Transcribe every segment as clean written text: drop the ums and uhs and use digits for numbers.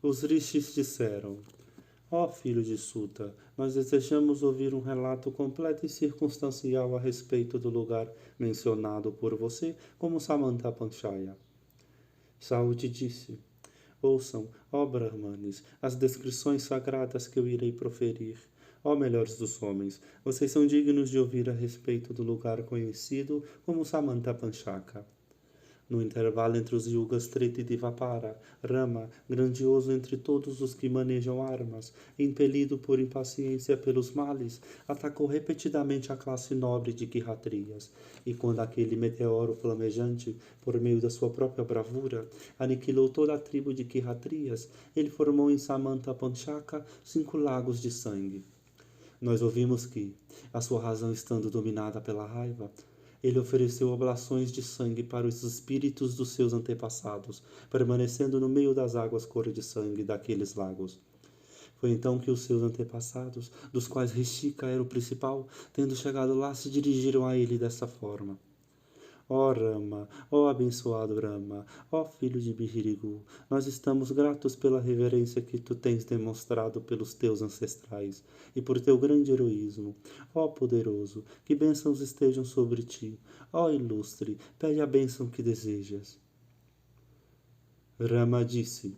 Os rishis disseram: Ó filho de Suta, nós desejamos ouvir um relato completo e circunstancial a respeito do lugar mencionado por você como Samanta Panchaya. Saúde disse: Ouçam, ó Brahmanes, as descrições sagradas que eu irei proferir. Ó melhores dos homens, vocês são dignos de ouvir a respeito do lugar conhecido como Samanta Panchaka. No intervalo entre os yugas Treta e Dvapara, Rama, grandioso entre todos os que manejam armas, impelido por impaciência pelos males, atacou repetidamente a classe nobre de Kshatriyas, e quando aquele meteoro flamejante, por meio da sua própria bravura, aniquilou toda a tribo de Kshatriyas, ele formou em Samanta Panchaka 5 lagos de sangue. Nós ouvimos que, a sua razão estando dominada pela raiva, ele ofereceu oblações de sangue para os espíritos dos seus antepassados, permanecendo no meio das águas cor de sangue daqueles lagos. Foi então que os seus antepassados, dos quais Rishika era o principal, tendo chegado lá, se dirigiram a ele dessa forma. Ó Rama, ó abençoado Rama, ó filho de Bihirigu, nós estamos gratos pela reverência que tu tens demonstrado pelos teus ancestrais e por teu grande heroísmo. Ó poderoso, que bênçãos estejam sobre ti. Ó ilustre, pede a bênção que desejas. Rama disse: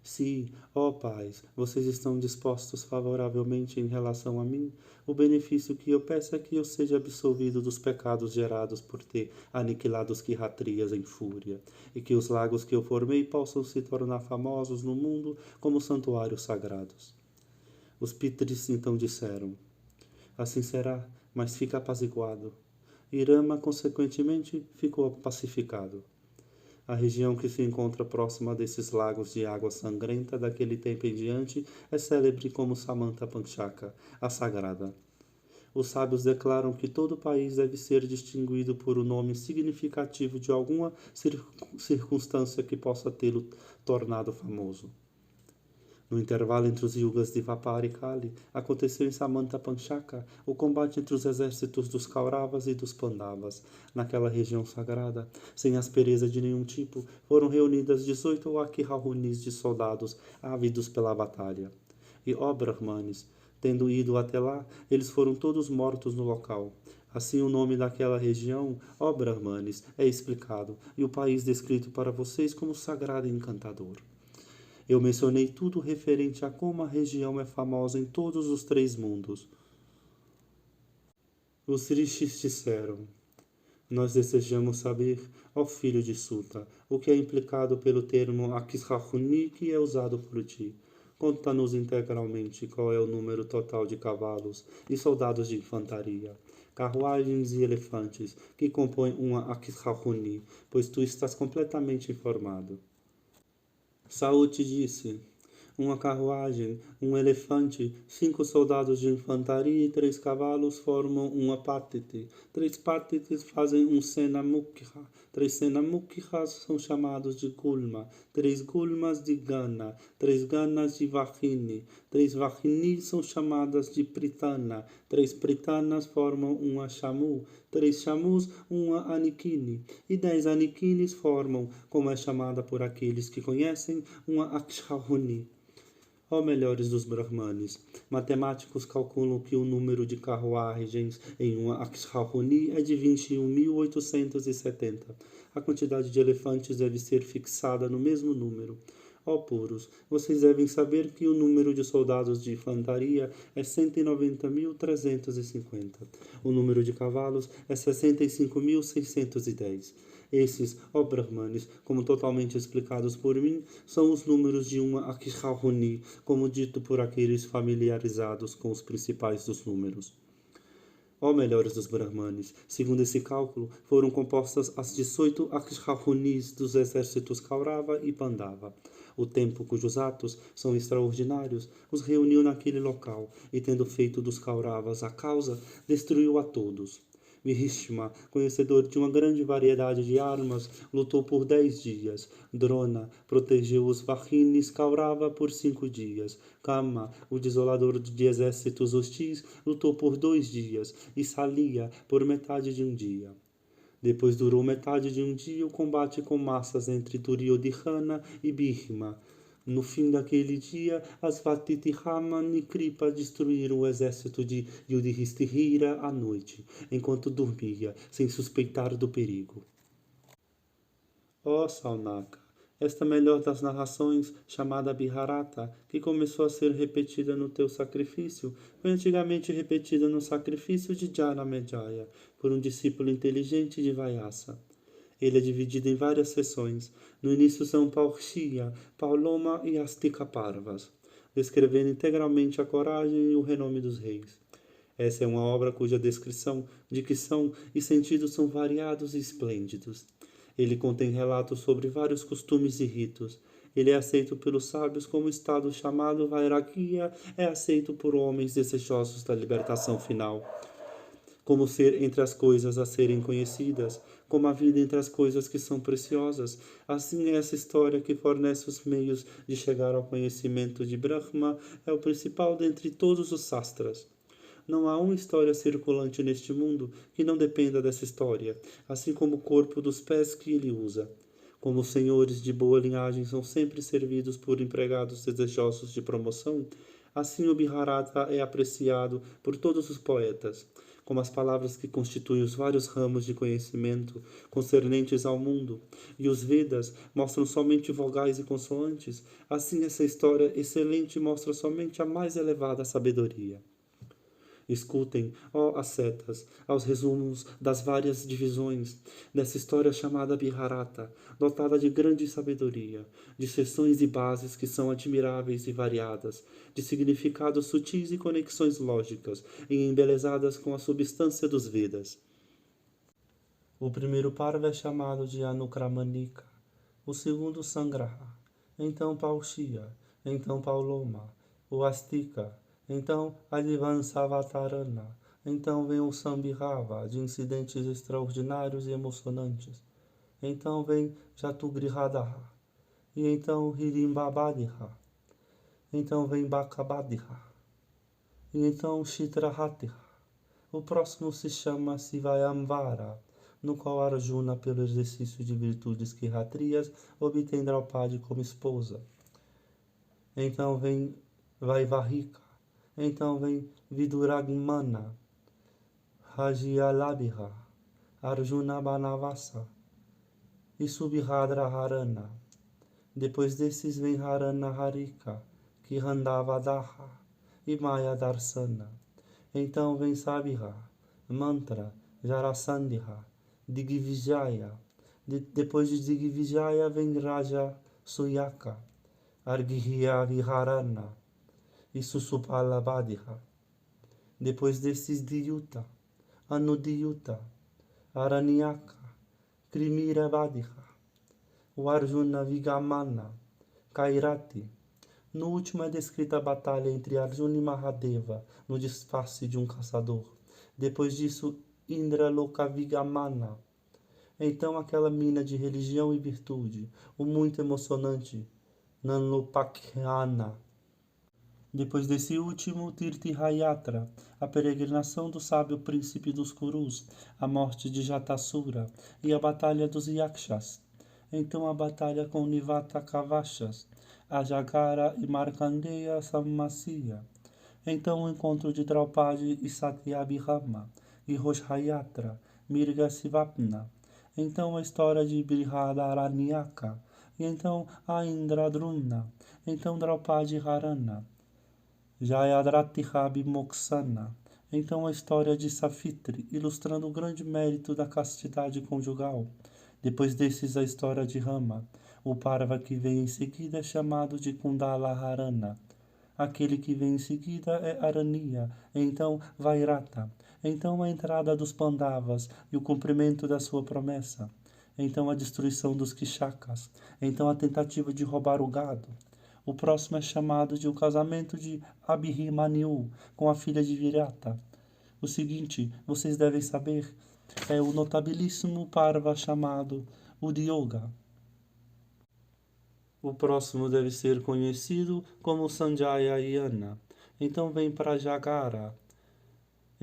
Se, ó pais, vocês estão dispostos favoravelmente em relação a mim, o benefício que eu peço é que eu seja absolvido dos pecados gerados por ter aniquilado os Kshatriyas em fúria, e que os lagos que eu formei possam se tornar famosos no mundo como santuários sagrados. Os Pitris então disseram: Assim será, mas fica apaziguado. E Rama, consequentemente, ficou pacificado. A região que se encontra próxima desses lagos de água sangrenta daquele tempo em diante é célebre como Samanta Panchaka, a sagrada. Os sábios declaram que todo o país deve ser distinguido por um nome significativo de alguma circunstância que possa tê-lo tornado famoso. No intervalo entre os yugas de Dvapara e Kali, aconteceu em Samanta Panchaka o combate entre os exércitos dos Kauravas e dos Pandavas. Naquela região sagrada, sem aspereza de nenhum tipo, foram reunidas 18 Akhahunis de soldados ávidos pela batalha. E, ó Brahmanes, tendo ido até lá, eles foram todos mortos no local. Assim o nome daquela região, ó Brahmanes, é explicado, e o país descrito para vocês como sagrado e encantador. Eu mencionei tudo referente a como a região é famosa em todos os 3 mundos. Os rishis disseram: Nós desejamos saber, ó filho de Suta, o que é implicado pelo termo Akshahuni que é usado por ti. Conta-nos integralmente qual é o número total de cavalos e soldados de infantaria, carruagens e elefantes que compõem uma Akshahuni, pois tu estás completamente informado. Saúde disse: Uma carruagem, um elefante, 5 soldados de infantaria e 3 cavalos formam uma patiti. 3 patitis fazem um senamukha. 3 senamukhas são chamados de gulma. 3 gulmas de gana. 3 ganas de vahini. 3 vahinis são chamadas de pritana. 3 pritanas formam uma chamu. 3 chamus, uma anikini. E 10 anikinis formam, como é chamada por aqueles que conhecem, uma akshahuni. Ó melhores dos Brahmanes, matemáticos calculam que o número de carruagens em uma Akshahuni é de 21.870. A quantidade de elefantes deve ser fixada no mesmo número. Ó puros, vocês devem saber que o número de soldados de infantaria é 190.350. O número de cavalos é 65.610. Esses, ó Brahmanes, como totalmente explicados por mim, são os números de uma Akshahuni, como dito por aqueles familiarizados com os principais dos números. Ó melhores dos Brahmanes, segundo esse cálculo, foram compostas as 18 Akshahunis dos exércitos Kaurava e Pandava. O tempo cujos atos são extraordinários os reuniu naquele local, e tendo feito dos Kauravas a causa, destruiu a todos. Vihishma, conhecedor de uma grande variedade de armas, lutou por 10 dias. Drona protegeu os Vahinis Kaurava por 5 dias. Kama, o desolador de exércitos hostis, lutou por 2 dias. E Salia, por metade de um dia. Depois durou metade de um dia o combate com massas entre Duryodhana e Bhishma. No fim daquele dia, as Vatitihaman e Kripa destruíram o exército de Yudhishthira à noite, enquanto dormia, sem suspeitar do perigo. Ó Saunaka, esta melhor das narrações, chamada Bharata, que começou a ser repetida no teu sacrifício, foi antigamente repetida no sacrifício de Janamejaya, por um discípulo inteligente de Vyasa. Ele é dividido em várias seções. No início são Paurshiya, Pauloma e Astikaparvas, descrevendo integralmente a coragem e o renome dos reis. Essa é uma obra cuja descrição, dicção e sentido são variados e esplêndidos. Ele contém relatos sobre vários costumes e ritos. Ele é aceito pelos sábios como estado chamado Vairagya é aceito por homens desejosos da libertação final. Como ser entre as coisas a serem conhecidas, como a vida entre as coisas que são preciosas. Assim é essa história que fornece os meios de chegar ao conhecimento de Brahma, é o principal dentre todos os sastras. Não há uma história circulante neste mundo que não dependa dessa história, assim como o corpo dos pés que ele usa. Como os senhores de boa linhagem são sempre servidos por empregados desejosos de promoção, assim o Bharata é apreciado por todos os poetas. Como as palavras que constituem os vários ramos de conhecimento concernentes ao mundo, e os Vedas mostram somente vogais e consoantes, assim essa história excelente mostra somente a mais elevada sabedoria. Escutem, ó ascetas, aos resumos das várias divisões dessa história chamada Bharata, dotada de grande sabedoria, de seções e bases que são admiráveis e variadas, de significados sutis e conexões lógicas, e embelezadas com a substância dos Vedas. O primeiro parva é chamado de Anukramanika, o segundo Sangraha, então Paushya, então Pauloma, o Astika, então Advansavatarana, então vem o Sambhava, de incidentes extraordinários e emocionantes, então vem Jatugrihadaha, e então Hirimbabadiha, então vem Bakabadiha, e então Chitrahatiha. O próximo se chama Sivayamvara, no qual Arjuna, pelo exercício de virtudes kshatriyas, obtém Draupadi como esposa. Então vem Vaivahika, então vem Viduragmana, Rajialabhiha, Arjuna Banavasa e Subhadraharana. Depois desses vem Harana Harika, Kihandavadaha e Maya Darsana. Então vem Sabhiha, Mantra, Jarasandha, Digvijaya. Depois de Digvijaya vem Raja Suyaka, Arghya Viharana e Susupalabadiha. Depois desses Diyuta, Anudiyuta, Aranyaka, Krimirabadiha, o Arjuna Vigamana, Kairati. No último é descrita a batalha entre Arjuna e Mahadeva, no disfarce de um caçador. Depois disso, Indra Lokavigamana. Então aquela mina de religião e virtude, o muito emocionante Nanlopakhana. Depois desse último, Tirthihayatra, a peregrinação do sábio príncipe dos Kurus, a morte de Jatasura e a batalha dos Yakshas. Então a batalha com Nivata Kavachas, a Jagara e Markandeya Sammasya. Então o encontro de Draupadi e Satyabhama, e Roshayatra, Mirga Sivapna. Então a história de Brihadaranyaka, e então a Indradrumna, então Draupadi Harana, Jayadratha Bimoksana. Então a história de Safitri, ilustrando o grande mérito da castidade conjugal. Depois desses a história de Rama. O Parva que vem em seguida é chamado de Kundalaharana. Aquele que vem em seguida é Araniya, então Vairata. Então a entrada dos Pandavas e o cumprimento da sua promessa. Então a destruição dos Kishakas. Então a tentativa de roubar o gado. O próximo é chamado de o casamento de Abhimanyu com a filha de Virata. O seguinte, vocês devem saber, é o notabilíssimo Parva chamado Udyoga. O próximo deve ser conhecido como Sanjaya Yana. Então vem Prajagara.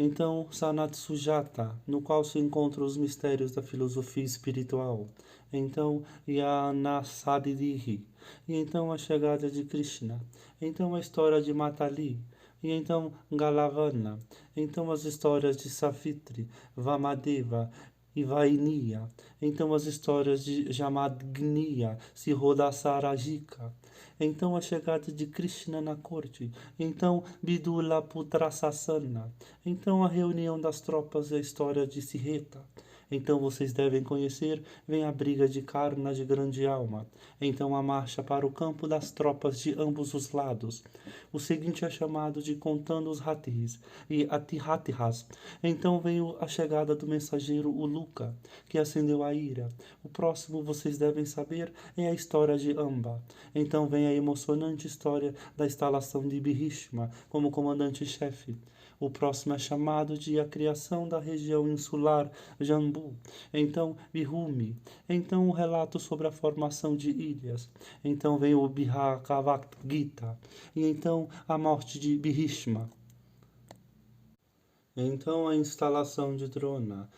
Então, Sanat Sujata, no qual se encontram os mistérios da filosofia espiritual. Então, Yanasadidhi. E então a chegada de Krishna. Então a história de Matali. E então Galavana. Então as histórias de Savitri, Vamadeva e Vainiya. Então as histórias de Jamadagniya, Sirodasarajika. Então a chegada de Krishna na corte. Então Vidula Putrasasana. Então a reunião das tropas e a história de Sireta. Então vocês devem conhecer, vem a briga de Karna de grande alma. Então a marcha para o campo das tropas de ambos os lados. O seguinte é chamado de contando os Hatis e Atihatihas. Então vem a chegada do mensageiro Uluka, que acendeu a ira. O próximo vocês devem saber é a história de Amba. Então vem a emocionante história da instalação de Bhishma como comandante-chefe. O próximo é chamado de a criação da região insular Jambu. Então, Bihumi. Então, o relato sobre a formação de ilhas. Então, vem o Bhagavad Gita. E então, a morte de Bhishma. Então, a instalação de Drona.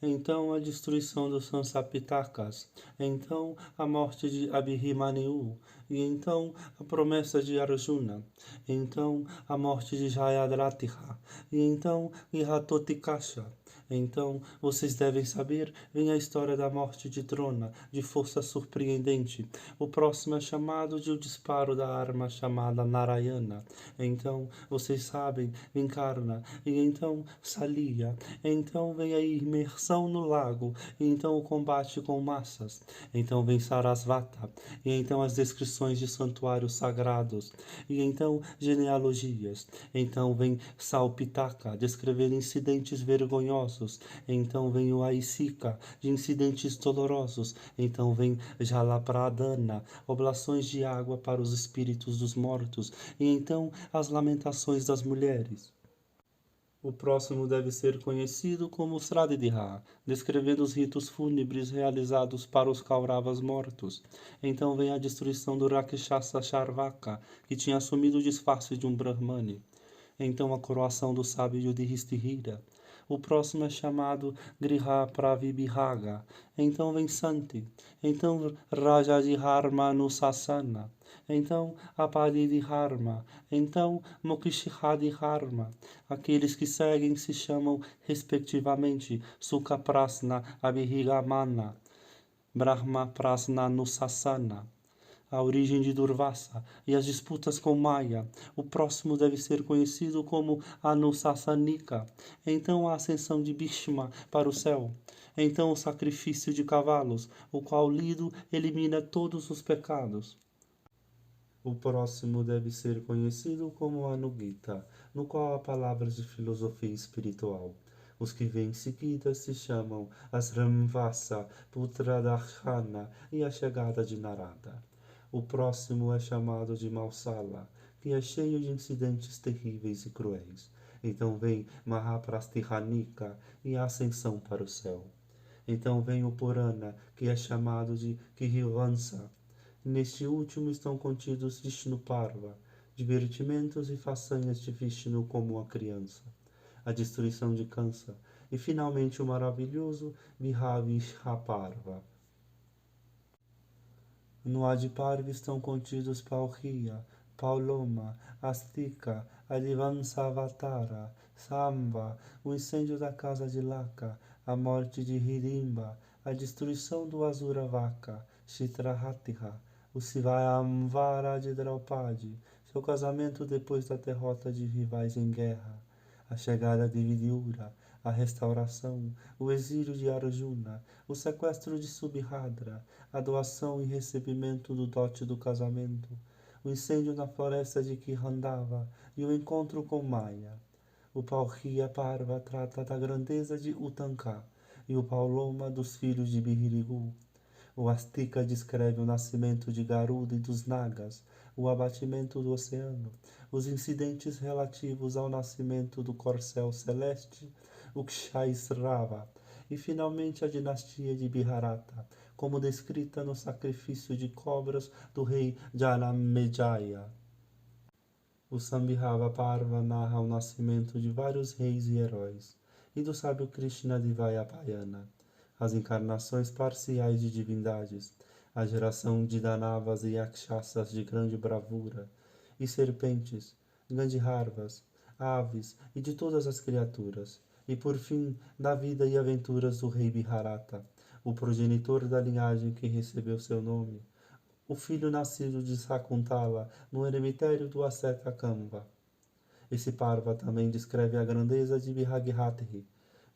Então, a destruição dos Sansapitakas. Então, a morte de Abhimanyu. E então, a promessa de Arjuna. Então, a morte de Jayadratha. E então, Ihatotikasha. Então, vocês devem saber, vem a história da morte de Drona, de força surpreendente. O próximo é chamado de o disparo da arma chamada Narayana. Então, vocês sabem, vem Karna. E então, Salia. Então, vem a imersão no lago. E então, o combate com massas. Então, vem Sarasvata. E então, as descrições de santuários sagrados. E então, genealogias. Então, vem Salpitaka, descrever incidentes vergonhosos. Então vem o Aisika, de incidentes dolorosos. Então vem Jalapradana, oblações de água para os espíritos dos mortos. E então as lamentações das mulheres. O próximo deve ser conhecido como Sradidha, descrevendo os ritos fúnebres realizados para os Kauravas mortos. Então vem a destruição do Rakshasa Charvaka, que tinha assumido o disfarce de um Brahmane. Então a coroação do sábio Yudhishthira. O próximo é chamado Griha Pravibhaga. Então vem Santi. Então Rajadharma Nusasana. Então Apadidharma. Então Mokshihadharma. Aqueles que seguem se chamam, respectivamente, Sukha Prasna Abhigamana, Brahma Prasna Nusasana. A origem de Durvasa e as disputas com Maya. O próximo deve ser conhecido como Anusasanika. Então a ascensão de Bhishma para o céu. Então o sacrifício de cavalos, o qual lido elimina todos os pecados. O próximo deve ser conhecido como Anugita, no qual há palavras de filosofia espiritual. Os que vêm em seguida se chamam Asramvasa, Putradharshana e a chegada de Narada. O próximo é chamado de Mausala, que é cheio de incidentes terríveis e cruéis. Então vem Mahaprastihanika e a ascensão para o céu. Então vem o Purana, que é chamado de Kirivansa. Neste último estão contidos Vishnu Parva, divertimentos e façanhas de Vishnu como a criança, a destruição de Kansa e finalmente o maravilhoso Vihavishraparva. No Adiparva estão contidos Paurriya, Pauloma, Astika, Adivansavatara, Samba, o incêndio da casa de Laka, a morte de Hirimba, a destruição do Asuravaka, Chitrahatiha, o Sivayamvara de Draupadi, seu casamento depois da derrota de rivais em guerra, a chegada de Vidyura, a restauração, o exílio de Arjuna, o sequestro de Subhadra, a doação e recebimento do dote do casamento, o incêndio na floresta de Kirandava e o encontro com Maya. O Paurriya Parva trata da grandeza de Utanka e o Pauloma dos filhos de Bihirigu. O Astika descreve o nascimento de Garuda e dos Nagas, o abatimento do oceano, os incidentes relativos ao nascimento do corcel celeste, o Kshaisrava, e finalmente a dinastia de Bharata, como descrita no sacrifício de cobras do rei Janamejaya. O Sambhava Parva narra o nascimento de vários reis e heróis, e do sábio Krishna de Vayapayana, as encarnações parciais de divindades, a geração de Danavas e Yakshasas de grande bravura, e serpentes, Gandharvas, aves e de todas as criaturas, e por fim, da vida e aventuras do rei Bharata, o progenitor da linhagem que recebeu seu nome, o filho nascido de Sakuntala no eremitério do asceta Kamba. Esse Parva também descreve a grandeza de Bihagirathi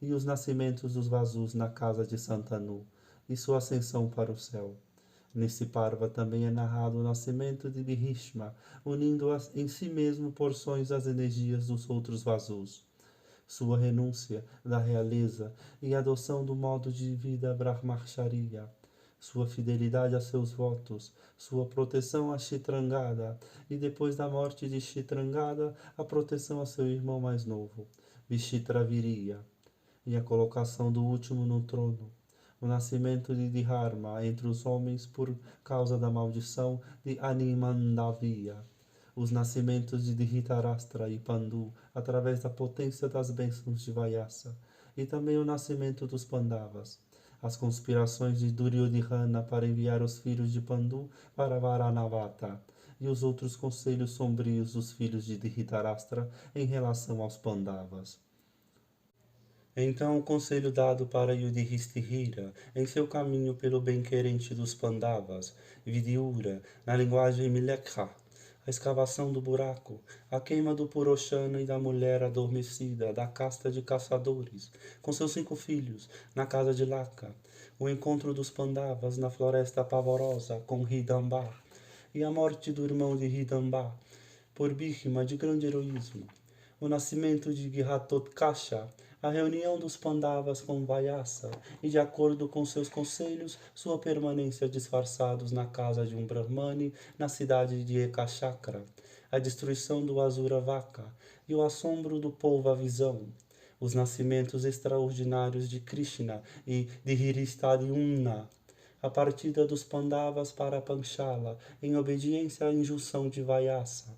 e os nascimentos dos Vasus na casa de Santanu e sua ascensão para o céu. Nesse Parva também é narrado o nascimento de Bhishma, unindo em si mesmo porções das energias dos outros Vasus. Sua renúncia da realeza e adoção do modo de vida Brahmacharya, sua fidelidade a seus votos, sua proteção a Chitrangada e depois da morte de Chitrangada, a proteção a seu irmão mais novo, Vichitraviriya, e a colocação do último no trono, o nascimento de Dharma entre os homens por causa da maldição de Animandaviya, os nascimentos de Dhritarashtra e Pandu através da potência das bênçãos de Vyasa, e também o nascimento dos Pandavas, as conspirações de Duryodhana para enviar os filhos de Pandu para Varanavata, e os outros conselhos sombrios dos filhos de Dhritarashtra em relação aos Pandavas. Então o conselho dado para Yudhishthira em seu caminho pelo bem-querente dos Pandavas, Vidyura, na linguagem Milekha, a escavação do buraco, a queima do Puroshana e da mulher adormecida da casta de caçadores, com seus 5 filhos, na casa de Laka, o encontro dos Pandavas na floresta pavorosa com Hidamba, e a morte do irmão de Hidamba, por Bhishma de grande heroísmo, o nascimento de Ghatotkasha, a reunião dos Pandavas com Vyasa e, de acordo com seus conselhos, sua permanência disfarçados na casa de um Brahmane na cidade de Ekashakra, a destruição do Asuravaka e o assombro do povo à visão, os nascimentos extraordinários de Krishna e de Hiristadyumna, a partida dos Pandavas para Panchala em obediência à injunção de Vyasa,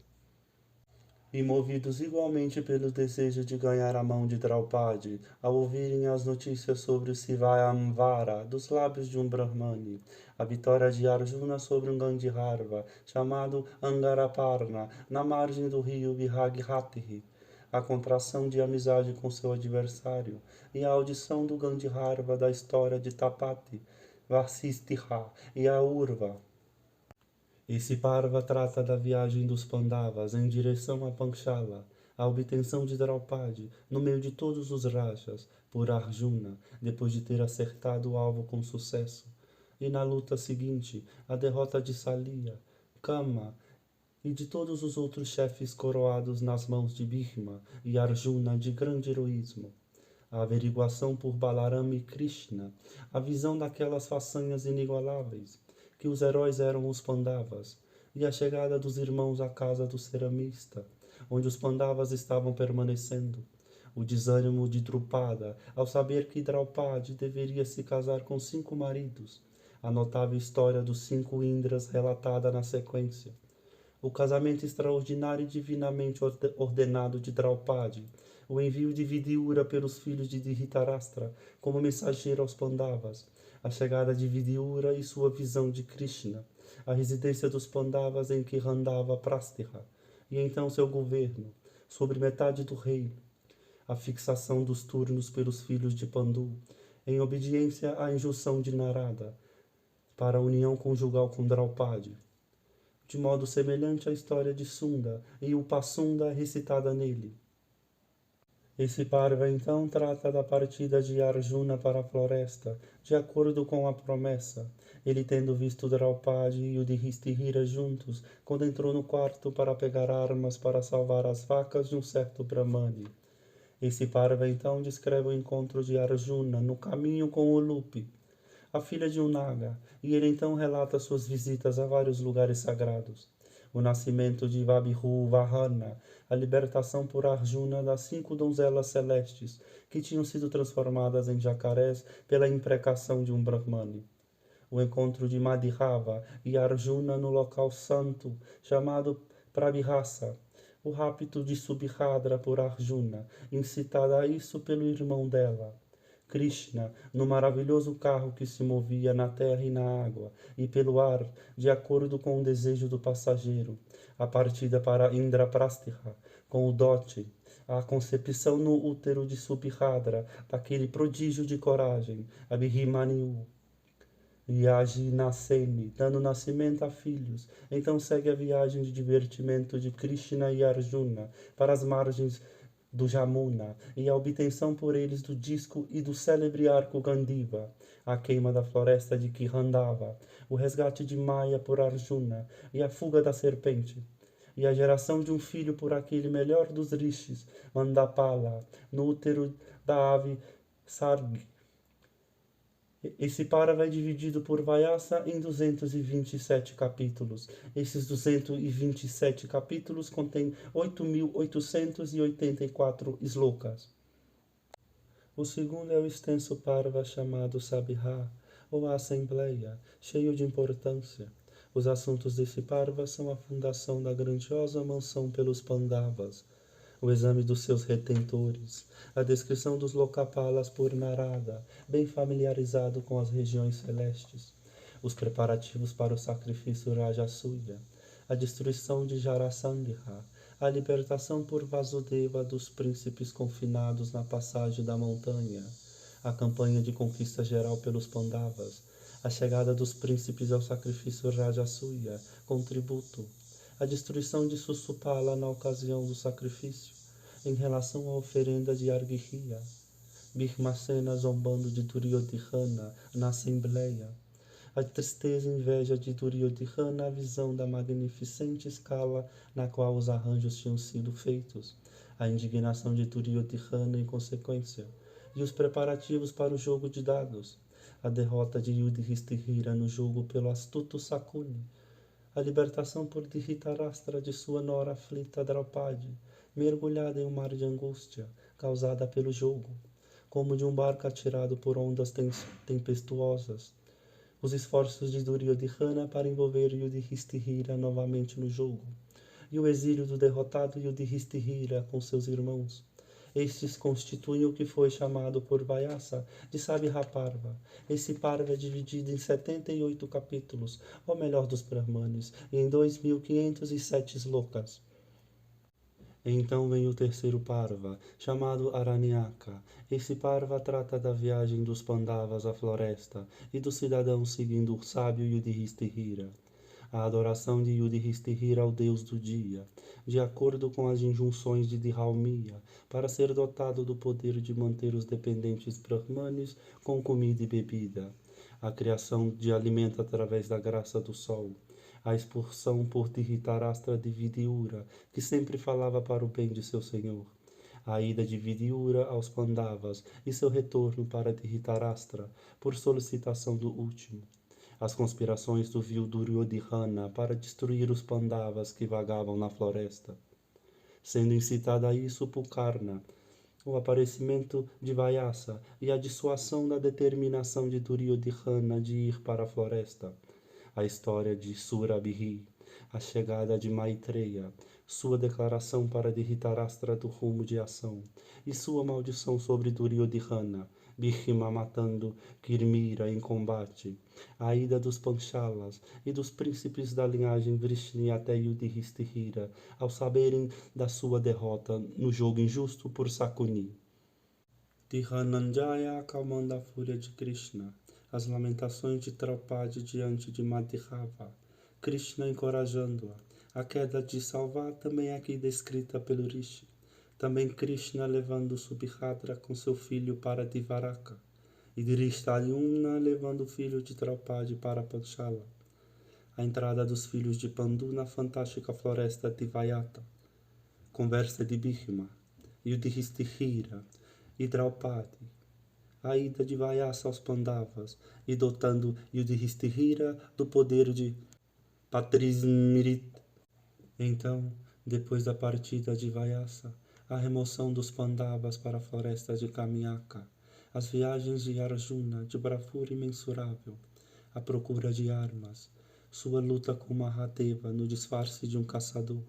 e movidos igualmente pelo desejo de ganhar a mão de Draupadi, ao ouvirem as notícias sobre o Svayamvara dos lábios de um Brahmane, a vitória de Arjuna sobre um Gandharva, chamado Angaraparna, na margem do rio Bihagirathi, a contração de amizade com seu adversário, e a audição do Gandharva da história de Tapati, Vasistha e a Urva. Esse Parva trata da viagem dos Pandavas em direção a Panchala, a obtenção de Draupadi, no meio de todos os Rajas, por Arjuna, depois de ter acertado o alvo com sucesso, e na luta seguinte, a derrota de Salia, Kama e de todos os outros chefes coroados nas mãos de Bhishma e Arjuna de grande heroísmo, a averiguação por Balarama e Krishna, a visão daquelas façanhas inigualáveis, que os heróis eram os Pandavas, e a chegada dos irmãos à casa do ceramista, onde os Pandavas estavam permanecendo, o desânimo de Drupada ao saber que Draupadi deveria se casar com 5 maridos, a notável história dos 5 Indras relatada na sequência, o casamento extraordinário e divinamente ordenado de Draupadi, o envio de Vidyura pelos filhos de Dhritarashtra como mensageiro aos Pandavas, a chegada de Vidyura e sua visão de Krishna, a residência dos Pandavas em que randava Prastha, e então seu governo, sobre metade do reino, a fixação dos turnos pelos filhos de Pandu, em obediência à injunção de Narada, para a união conjugal com Draupadi, de modo semelhante à história de Sunda e Upasunda recitada nele. Esse Parva então trata da partida de Arjuna para a floresta, de acordo com a promessa, ele tendo visto Draupadi e o Yudhishthira juntos, quando entrou no quarto para pegar armas para salvar as vacas de um certo Brahmane. Esse Parva então descreve o encontro de Arjuna no caminho com Ulupi, a filha de um Naga, e ele então relata suas visitas a vários lugares sagrados. O nascimento de Vabhu Vahana, a libertação por Arjuna das 5 donzelas celestes, que tinham sido transformadas em jacarés pela imprecação de um Brahmane. O encontro de Madhava e Arjuna no local santo, chamado Prabhasa, o rapto de Subhadra por Arjuna, incitada a isso pelo irmão dela. Krishna, no maravilhoso carro que se movia na terra e na água, e pelo ar, de acordo com o desejo do passageiro, a partida para Indraprastha, com o dote, a concepção no útero de Subhadra, daquele prodígio de coragem, Abhimanyu, Yajnaseni, dando nascimento a filhos. Então segue a viagem de divertimento de Krishna e Arjuna para as margens do Jamuna e a obtenção por eles do disco e do célebre arco Gandiva, a queima da floresta de Kirandava, o resgate de Maya por Arjuna e a fuga da serpente, e a geração de um filho por aquele melhor dos rishis, Mandapala, no útero da ave Sargi. Esse Parava é dividido por Vyasa em 227 capítulos. Esses 227 capítulos contêm 8.884 slokas. O segundo é o extenso Parva chamado Sabha, ou a Assembleia, cheio de importância. Os assuntos desse Parva são a fundação da grandiosa mansão pelos Pandavas, o exame dos seus retentores, a descrição dos Lokapalas por Narada, bem familiarizado com as regiões celestes, os preparativos para o sacrifício Rajasuya, a destruição de Jarasandha, a libertação por Vasudeva dos príncipes confinados na passagem da montanha, a campanha de conquista geral pelos Pandavas, a chegada dos príncipes ao sacrifício Rajasuya, com tributo, a destruição de Susupala na ocasião do sacrifício, em relação à oferenda de Arghya, Bhishmasena zombando de Duryodhana na Assembleia, a tristeza e inveja de Duryodhana à visão da magnificente escala na qual os arranjos tinham sido feitos, a indignação de Duryodhana em consequência, e os preparativos para o jogo de dados, a derrota de Yudhishthira no jogo pelo astuto Sakuni, a libertação por Dhritarashtra de sua nora aflita Draupadi, mergulhada em um mar de angústia, causada pelo jogo, como de um barco atirado por ondas tempestuosas, os esforços de Duryodhana para envolver Yudhishthira novamente no jogo, e o exílio do derrotado Yudhishthira com seus irmãos. Estes constituem o que foi chamado por Vyasa de Sabha-parva. Esse parva é dividido em 78 capítulos, ou melhor dos Brahmanes, e em 2.507 slokas. Então vem o terceiro Parva, chamado Aranyaka. Esse Parva trata da viagem dos Pandavas à floresta e dos cidadãos seguindo o sábio Yudhishthira. A adoração de Yudhishthira ao deus do dia, de acordo com as injunções de Dharmiya, para ser dotado do poder de manter os dependentes brahmanes com comida e bebida. A criação de alimento através da graça do sol. A expulsão por Dhritarashtra de Vidyura, que sempre falava para o bem de seu senhor. A ida de Vidyura aos Pandavas e seu retorno para Dhritarashtra, por solicitação do último. As conspirações do vil Duryodhana para destruir os Pandavas que vagavam na floresta. Sendo incitada a isso Pukarna, o aparecimento de Vyasa e a dissuasão da determinação de Duryodhana de ir para a floresta. A história de Surabhi, a chegada de Maitreya, sua declaração para Dhritarashtra do rumo de ação, e sua maldição sobre Duryodhana, Bhishma matando Kirmira em combate, a ida dos Panchalas e dos príncipes da linhagem Vrishni até Yudhishthira, ao saberem da sua derrota no jogo injusto por Sakuni. Dhananjaya acalmando a fúria de Krishna, as lamentações de Draupadi diante de Madhava, Krishna encorajando-a. A queda de Salva também é aqui descrita pelo Rishi. Também Krishna levando Subhadra com seu filho para Dvaraka, e Drishtadyumna levando o filho de Draupadi para Panchala. A entrada dos filhos de Pandu na fantástica floresta de Vayata. Conversa de Bhishma, Yudhishthira e Draupadi. A ida de Vyasa aos Pandavas e dotando Yudhishthira do poder de Patrismrit. Então, depois da partida de Vyasa, a remoção dos Pandavas para a floresta de Kamyaka, as viagens de Arjuna de bravura imensurável, a procura de armas, sua luta com Mahadeva no disfarce de um caçador,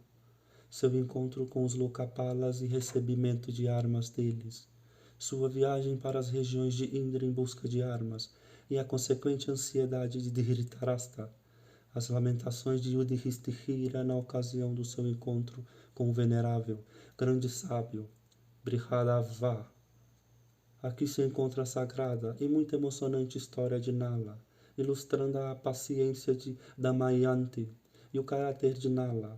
seu encontro com os Lokapalas e recebimento de armas deles, sua viagem para as regiões de Indra em busca de armas e a consequente ansiedade de Dhritarashtra, as lamentações de Yudhishthira na ocasião do seu encontro com o venerável, grande sábio, Brihadava. Aqui se encontra a sagrada e muito emocionante história de Nala, ilustrando a paciência de Damayanti e o caráter de Nala.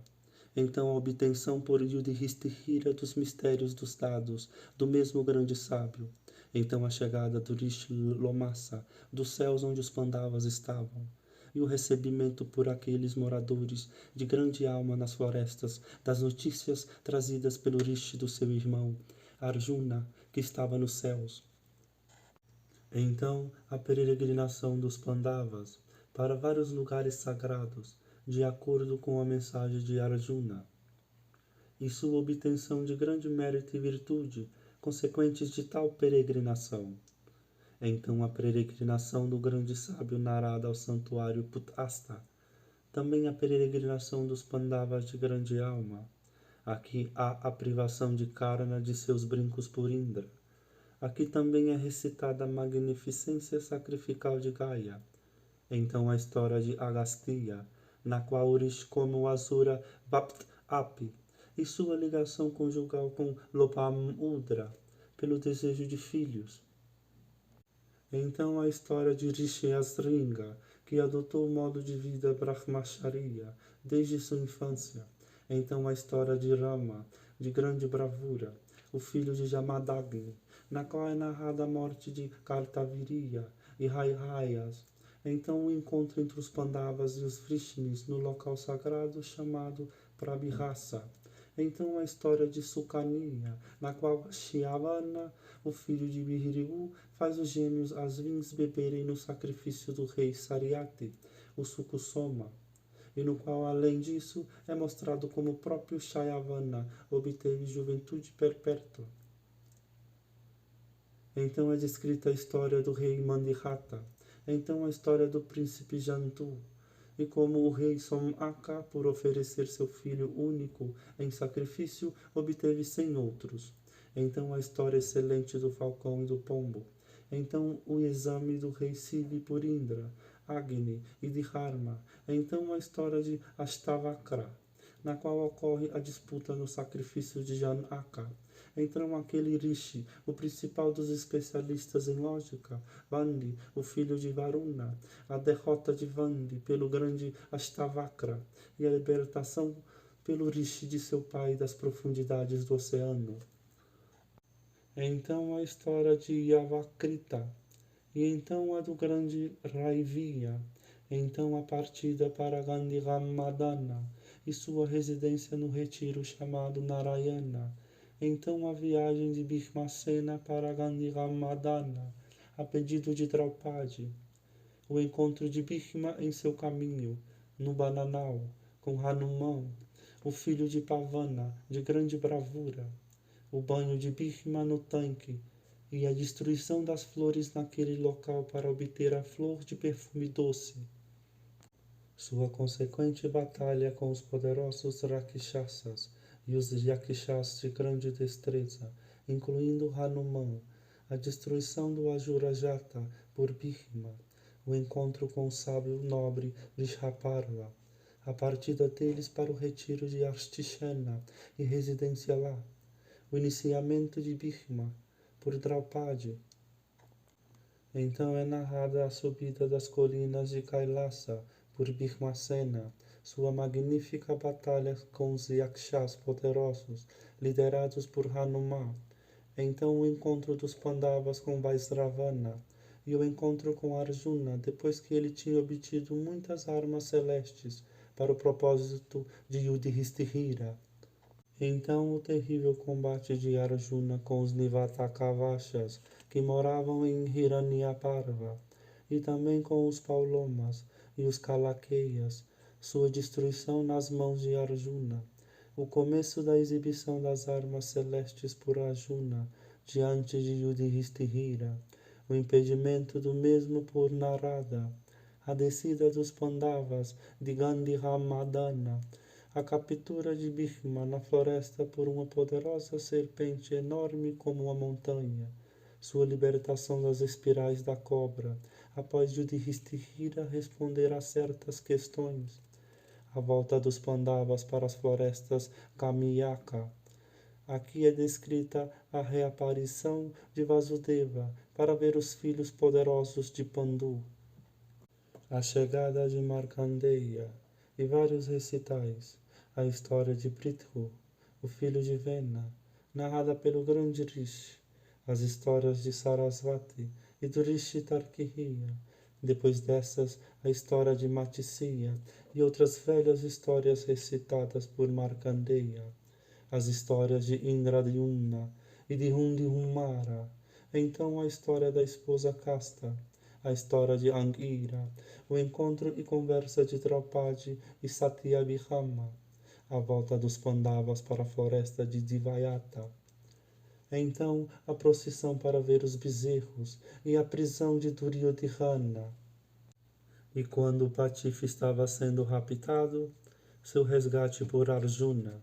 Então a obtenção por Yudhishthira dos mistérios dos dados do mesmo grande sábio. Então a chegada do Rishi Lomassa, dos céus onde os Pandavas estavam. E o recebimento por aqueles moradores de grande alma nas florestas das notícias trazidas pelo Rishi do seu irmão, Arjuna, que estava nos céus. Então a peregrinação dos Pandavas para vários lugares sagrados, de acordo com a mensagem de Arjuna, e sua obtenção de grande mérito e virtude, consequentes de tal peregrinação. Então a peregrinação do grande sábio Narada ao santuário Putasta, também a peregrinação dos Pandavas de grande alma. Aqui há a privação de Karna de seus brincos por Indra. Aqui também é recitada a magnificência sacrificial de Gaia. Então a história de Agastya, na qual Urish como o Asura Bhapt Api, e sua ligação conjugal com Lopamudra, pelo desejo de filhos. Então a história de Rishi Asringa, que adotou o modo de vida Brahmacharya desde sua infância. Então a história de Rama, de grande bravura, o filho de Jamadagni, na qual é narrada a morte de Kartaviriya e Haihayas. Então o encontro entre os Pandavas e os Vrishnis no local sagrado chamado Prabhirasa. Então a história de Sukaniya, na qual Shyavana, o filho de Bihrigu, faz os gêmeos Asvins beberem no sacrifício do rei Saryati, o Sukusoma, e no qual, além disso, é mostrado como o próprio Shyavana obteve juventude perpétua. Então é descrita a história do rei Mandihata, então a história do príncipe Jantu, e como o rei Somaka, por oferecer seu filho único em sacrifício, obteve 100 outros. Então a história excelente do falcão e do pombo. Então o exame do rei Sivi por Indra, Agni e Dharma. Então a história de Ashtavakra, na qual ocorre a disputa no sacrifício de Janaka. Então aquele Rishi, o principal dos especialistas em lógica, Vandi, o filho de Varuna, a derrota de Vandi pelo grande Ashtavakra e a libertação pelo Rishi de seu pai das profundidades do oceano. Então a história de Yavakrita, e então a do grande Raiviya, então a partida para Gandhigamadana e sua residência no retiro chamado Narayana. Então a viagem de Bhishmasena para Gandhigamadana, a pedido de Draupadi, o encontro de Bhishma em seu caminho, no Bananal, com Hanuman, o filho de Pavana, de grande bravura, o banho de Bhishma no tanque, e a destruição das flores naquele local para obter a flor de perfume doce. Sua consequente batalha com os poderosos Rakshasas e os Yakshas de grande destreza, incluindo Hanuman, a destruição do Ajurajata por Bhishma, o encontro com o sábio nobre Vrishaparva, a partida deles para o retiro de Astishena e residência lá, o iniciamento de Bhishma por Draupadi. Então é narrada a subida das colinas de Kailasa por Bhishmasena, sua magnífica batalha com os Yakshas poderosos, liderados por Hanuman. Então o encontro dos Pandavas com Vaisravana, e o encontro com Arjuna, depois que ele tinha obtido muitas armas celestes para o propósito de Yudhishthira. Então o terrível combate de Arjuna com os Nivatakavashas, que moravam em Hiranyaparva, e também com os Paulomas e os Kalakeyas, sua destruição nas mãos de Arjuna, o começo da exibição das armas celestes por Arjuna diante de Yudhishthira, o impedimento do mesmo por Narada, a descida dos Pandavas de Gandhigamadana, a captura de Bhishma na floresta por uma poderosa serpente enorme como uma montanha, sua libertação das espirais da cobra, após Yudhishthira responder a certas questões, a volta dos Pandavas para as florestas Kamyaka. Aqui é descrita a reaparição de Vasudeva para ver os filhos poderosos de Pandu, a chegada de Markandeya e vários recitais, a história de Prithu, o filho de Vena, narrada pelo grande Rishi, as histórias de Sarasvati e do Rishi Tarkiya, depois dessas a história de Matsya e outras velhas histórias recitadas por Markandeya, as histórias de Indradyumna e de Hundihumara, então a história da esposa Casta, a história de Angira, o encontro e conversa de Draupadi e Satyabhama, a volta dos Pandavas para a floresta de Divayata, então a procissão para ver os bezerros e a prisão de Duryodhana. E quando o Patife estava sendo raptado, seu resgate por Arjuna.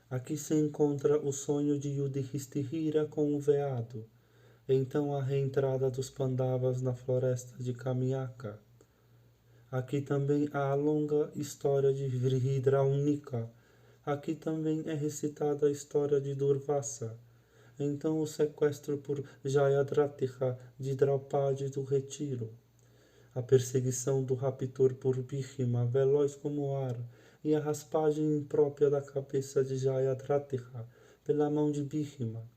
Aqui se encontra o sonho de Yudhishthira com o veado, então a reentrada dos Pandavas na floresta de Kamyaka. Aqui também há a longa história de Vrihidraunika. Aqui também é recitada a história de Durvasa, então o sequestro por Jayadratha de Draupadi do retiro, a perseguição do raptor por Bhishma, veloz como o ar, e a raspagem imprópria da cabeça de Jayadratha pela mão de Bhishma.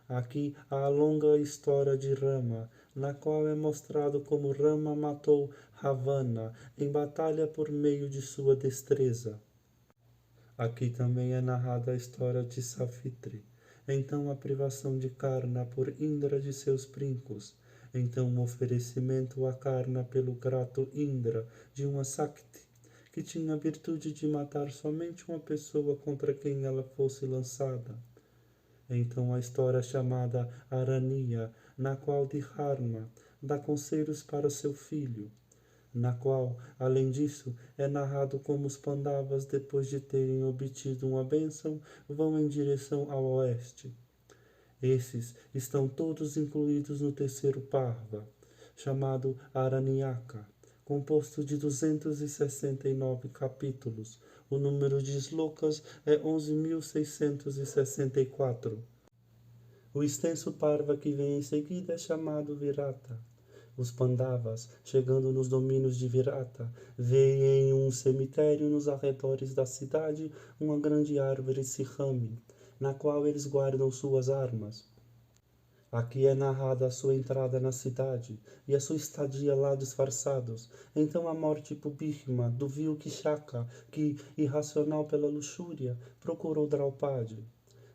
Aqui há a longa história de Rama, na qual é mostrado como Rama matou Ravana em batalha por meio de sua destreza. Aqui também é narrada a história de Savitri, então a privação de Karna por Indra de seus brincos, então o oferecimento a Karna pelo grato Indra de uma Sakti, que tinha a virtude de matar somente uma pessoa contra quem ela fosse lançada. Então a história chamada Araniya, na qual Dharma dá conselhos para seu filho, na qual, além disso, é narrado como os Pandavas, depois de terem obtido uma bênção, vão em direção ao oeste. Esses estão todos incluídos no terceiro Parva, chamado Aranyaka, composto de 269 capítulos. O número de slokas é 11.664. O extenso Parva que vem em seguida é chamado Virata. Os Pandavas, chegando nos domínios de Virata, veem em um cemitério nos arredores da cidade uma grande árvore Sihami, na qual eles guardam suas armas. Aqui é narrada a sua entrada na cidade e a sua estadia lá disfarçados, então a morte por Bhishma do vil Kishaka, que, irracional pela luxúria, procurou Draupadi.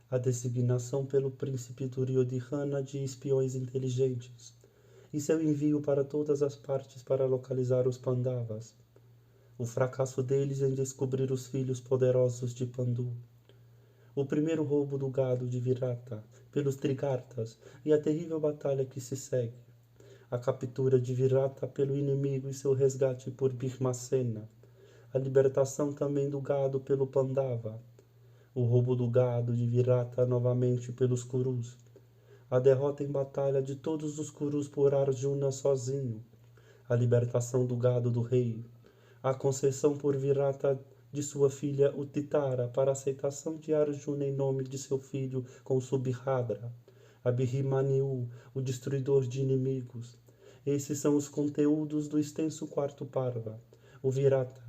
A designação pelo príncipe Duryodhana de espiões inteligentes, e seu envio para todas as partes para localizar os Pandavas. O fracasso deles em descobrir os filhos poderosos de Pandu. O primeiro roubo do gado de Virata pelos Trigartas e a terrível batalha que se segue. A captura de Virata pelo inimigo e seu resgate por Bhishmasena. A libertação também do gado pelo Pandava. O roubo do gado de Virata novamente pelos Kurus. A derrota em batalha de todos os Kurus por Arjuna sozinho, a libertação do gado do rei, a concessão por Virata de sua filha Utitara para a aceitação de Arjuna em nome de seu filho com Subhadra, Abhimanyu, o destruidor de inimigos. Esses são os conteúdos do extenso quarto Parva, o Virata.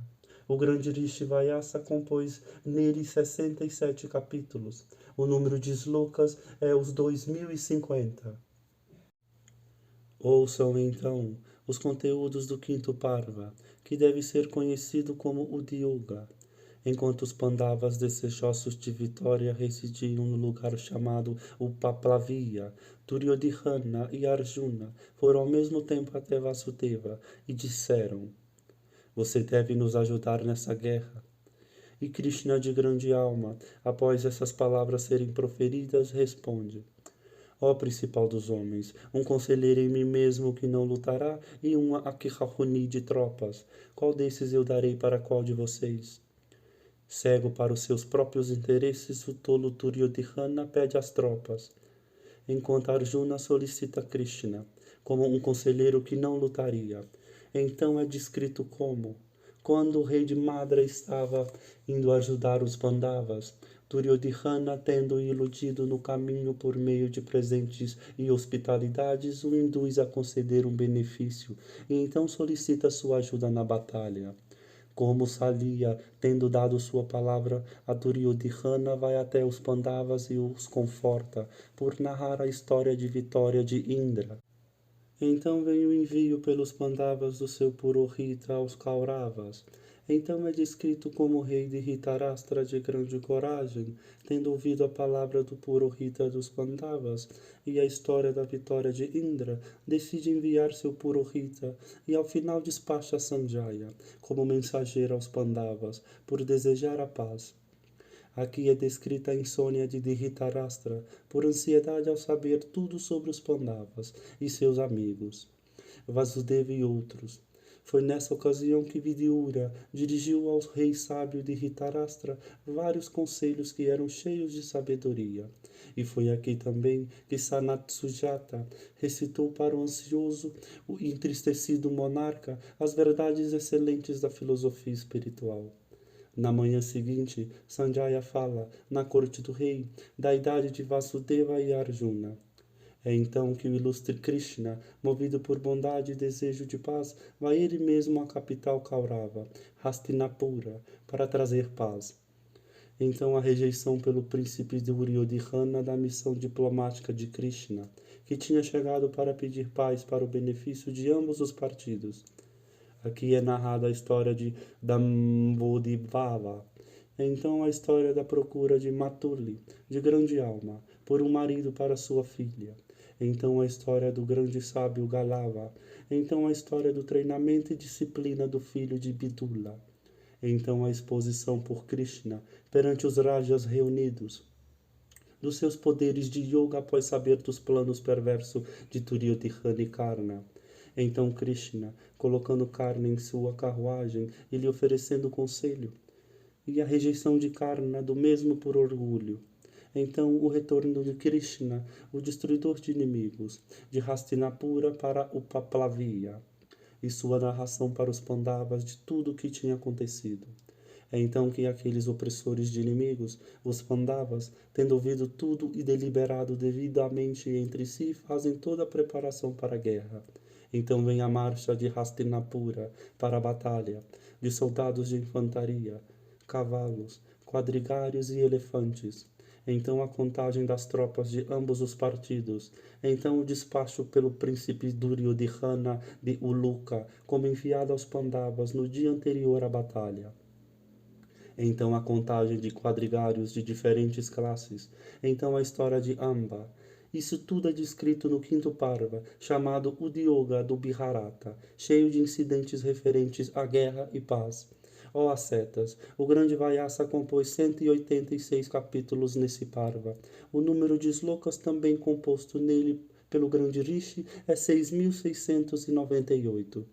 O grande Rishi Vyasa compôs nele 67 capítulos. O número de slokas é os 2050. Ouçam, então, os conteúdos do quinto Parva, que deve ser conhecido como o Udyoga. Enquanto os Pandavas desejosos de vitória residiam no lugar chamado Upaplavia, Duryodhana e Arjuna foram ao mesmo tempo até Vasudeva e disseram: "Você deve nos ajudar nessa guerra." E Krishna, de grande alma, após essas palavras serem proferidas, responde: "Ó principal dos homens, um conselheiro em mim mesmo que não lutará e uma Akihahuni de tropas. Qual desses eu darei para qual de vocês?" Cego para os seus próprios interesses, o tolo Duryodhana pede às tropas, enquanto Arjuna solicita Krishna, como um conselheiro que não lutaria. Então é descrito como, quando o rei de Madra estava indo ajudar os Pandavas, Duryodhana, tendo iludido no caminho por meio de presentes e hospitalidades, o induz a conceder um benefício e então solicita sua ajuda na batalha. Como Salia, tendo dado sua palavra a Duryodhana, vai até os Pandavas e os conforta, por narrar a história de vitória de Indra. Então vem o envio pelos Pandavas do seu Purohita aos Kauravas. Então é descrito como o rei de Dhritarashtra de grande coragem, tendo ouvido a palavra do Purohita dos Pandavas e a história da vitória de Indra, decide enviar seu Purohita e ao final despacha Sanjaya como mensageiro aos Pandavas, por desejar a paz. Aqui é descrita a insônia de Dhritarashtra, por ansiedade ao saber tudo sobre os Pandavas e seus amigos, Vasudeva e outros. Foi nessa ocasião que Vidyura dirigiu ao rei sábio de Dhritarashtra vários conselhos que eram cheios de sabedoria. E foi aqui também que Sanat Sujata recitou para o ansioso e entristecido monarca as verdades excelentes da filosofia espiritual. Na manhã seguinte, Sanjaya fala, na corte do rei, da idade de Vasudeva e Arjuna. É então que o ilustre Krishna, movido por bondade e desejo de paz, vai ele mesmo à capital Kaurava, Hastinapura, para trazer paz. Então a rejeição pelo príncipe Duryodhana da missão diplomática de Krishna, que tinha chegado para pedir paz para o benefício de ambos os partidos. Aqui é narrada a história de Dambodhibhava. Então a história da procura de Matuli, de grande alma, por um marido para sua filha. Então a história do grande sábio Galava. Então a história do treinamento e disciplina do filho de Bidula. Então a exposição por Krishna perante os Rajas reunidos, dos seus poderes de yoga após saber dos planos perversos de Duryodhana e Karna. Então Krishna, colocando Karna em sua carruagem e lhe oferecendo conselho, e a rejeição de Karna do mesmo por orgulho. Então o retorno de Krishna, o destruidor de inimigos, de Hastinapura para Upaplavia, e sua narração para os Pandavas de tudo o que tinha acontecido. É então que aqueles opressores de inimigos, os Pandavas, tendo ouvido tudo e deliberado devidamente entre si, fazem toda a preparação para a guerra. Então vem a marcha de Hastinapura para a batalha, de soldados de infantaria, cavalos, quadrigários e elefantes. Então a contagem das tropas de ambos os partidos. Então o despacho pelo príncipe Duryodhana de Uluka, como enviado aos Pandavas no dia anterior à batalha. Então a contagem de quadrigários de diferentes classes. Então a história de Amba. Isso tudo é descrito no quinto Parva, chamado Udyoga do Bharata, cheio de incidentes referentes à guerra e paz. Ó ascetas, o grande Vyasa compôs 186 capítulos nesse Parva. O número de slokas também composto nele pelo grande Rishi é 6.698.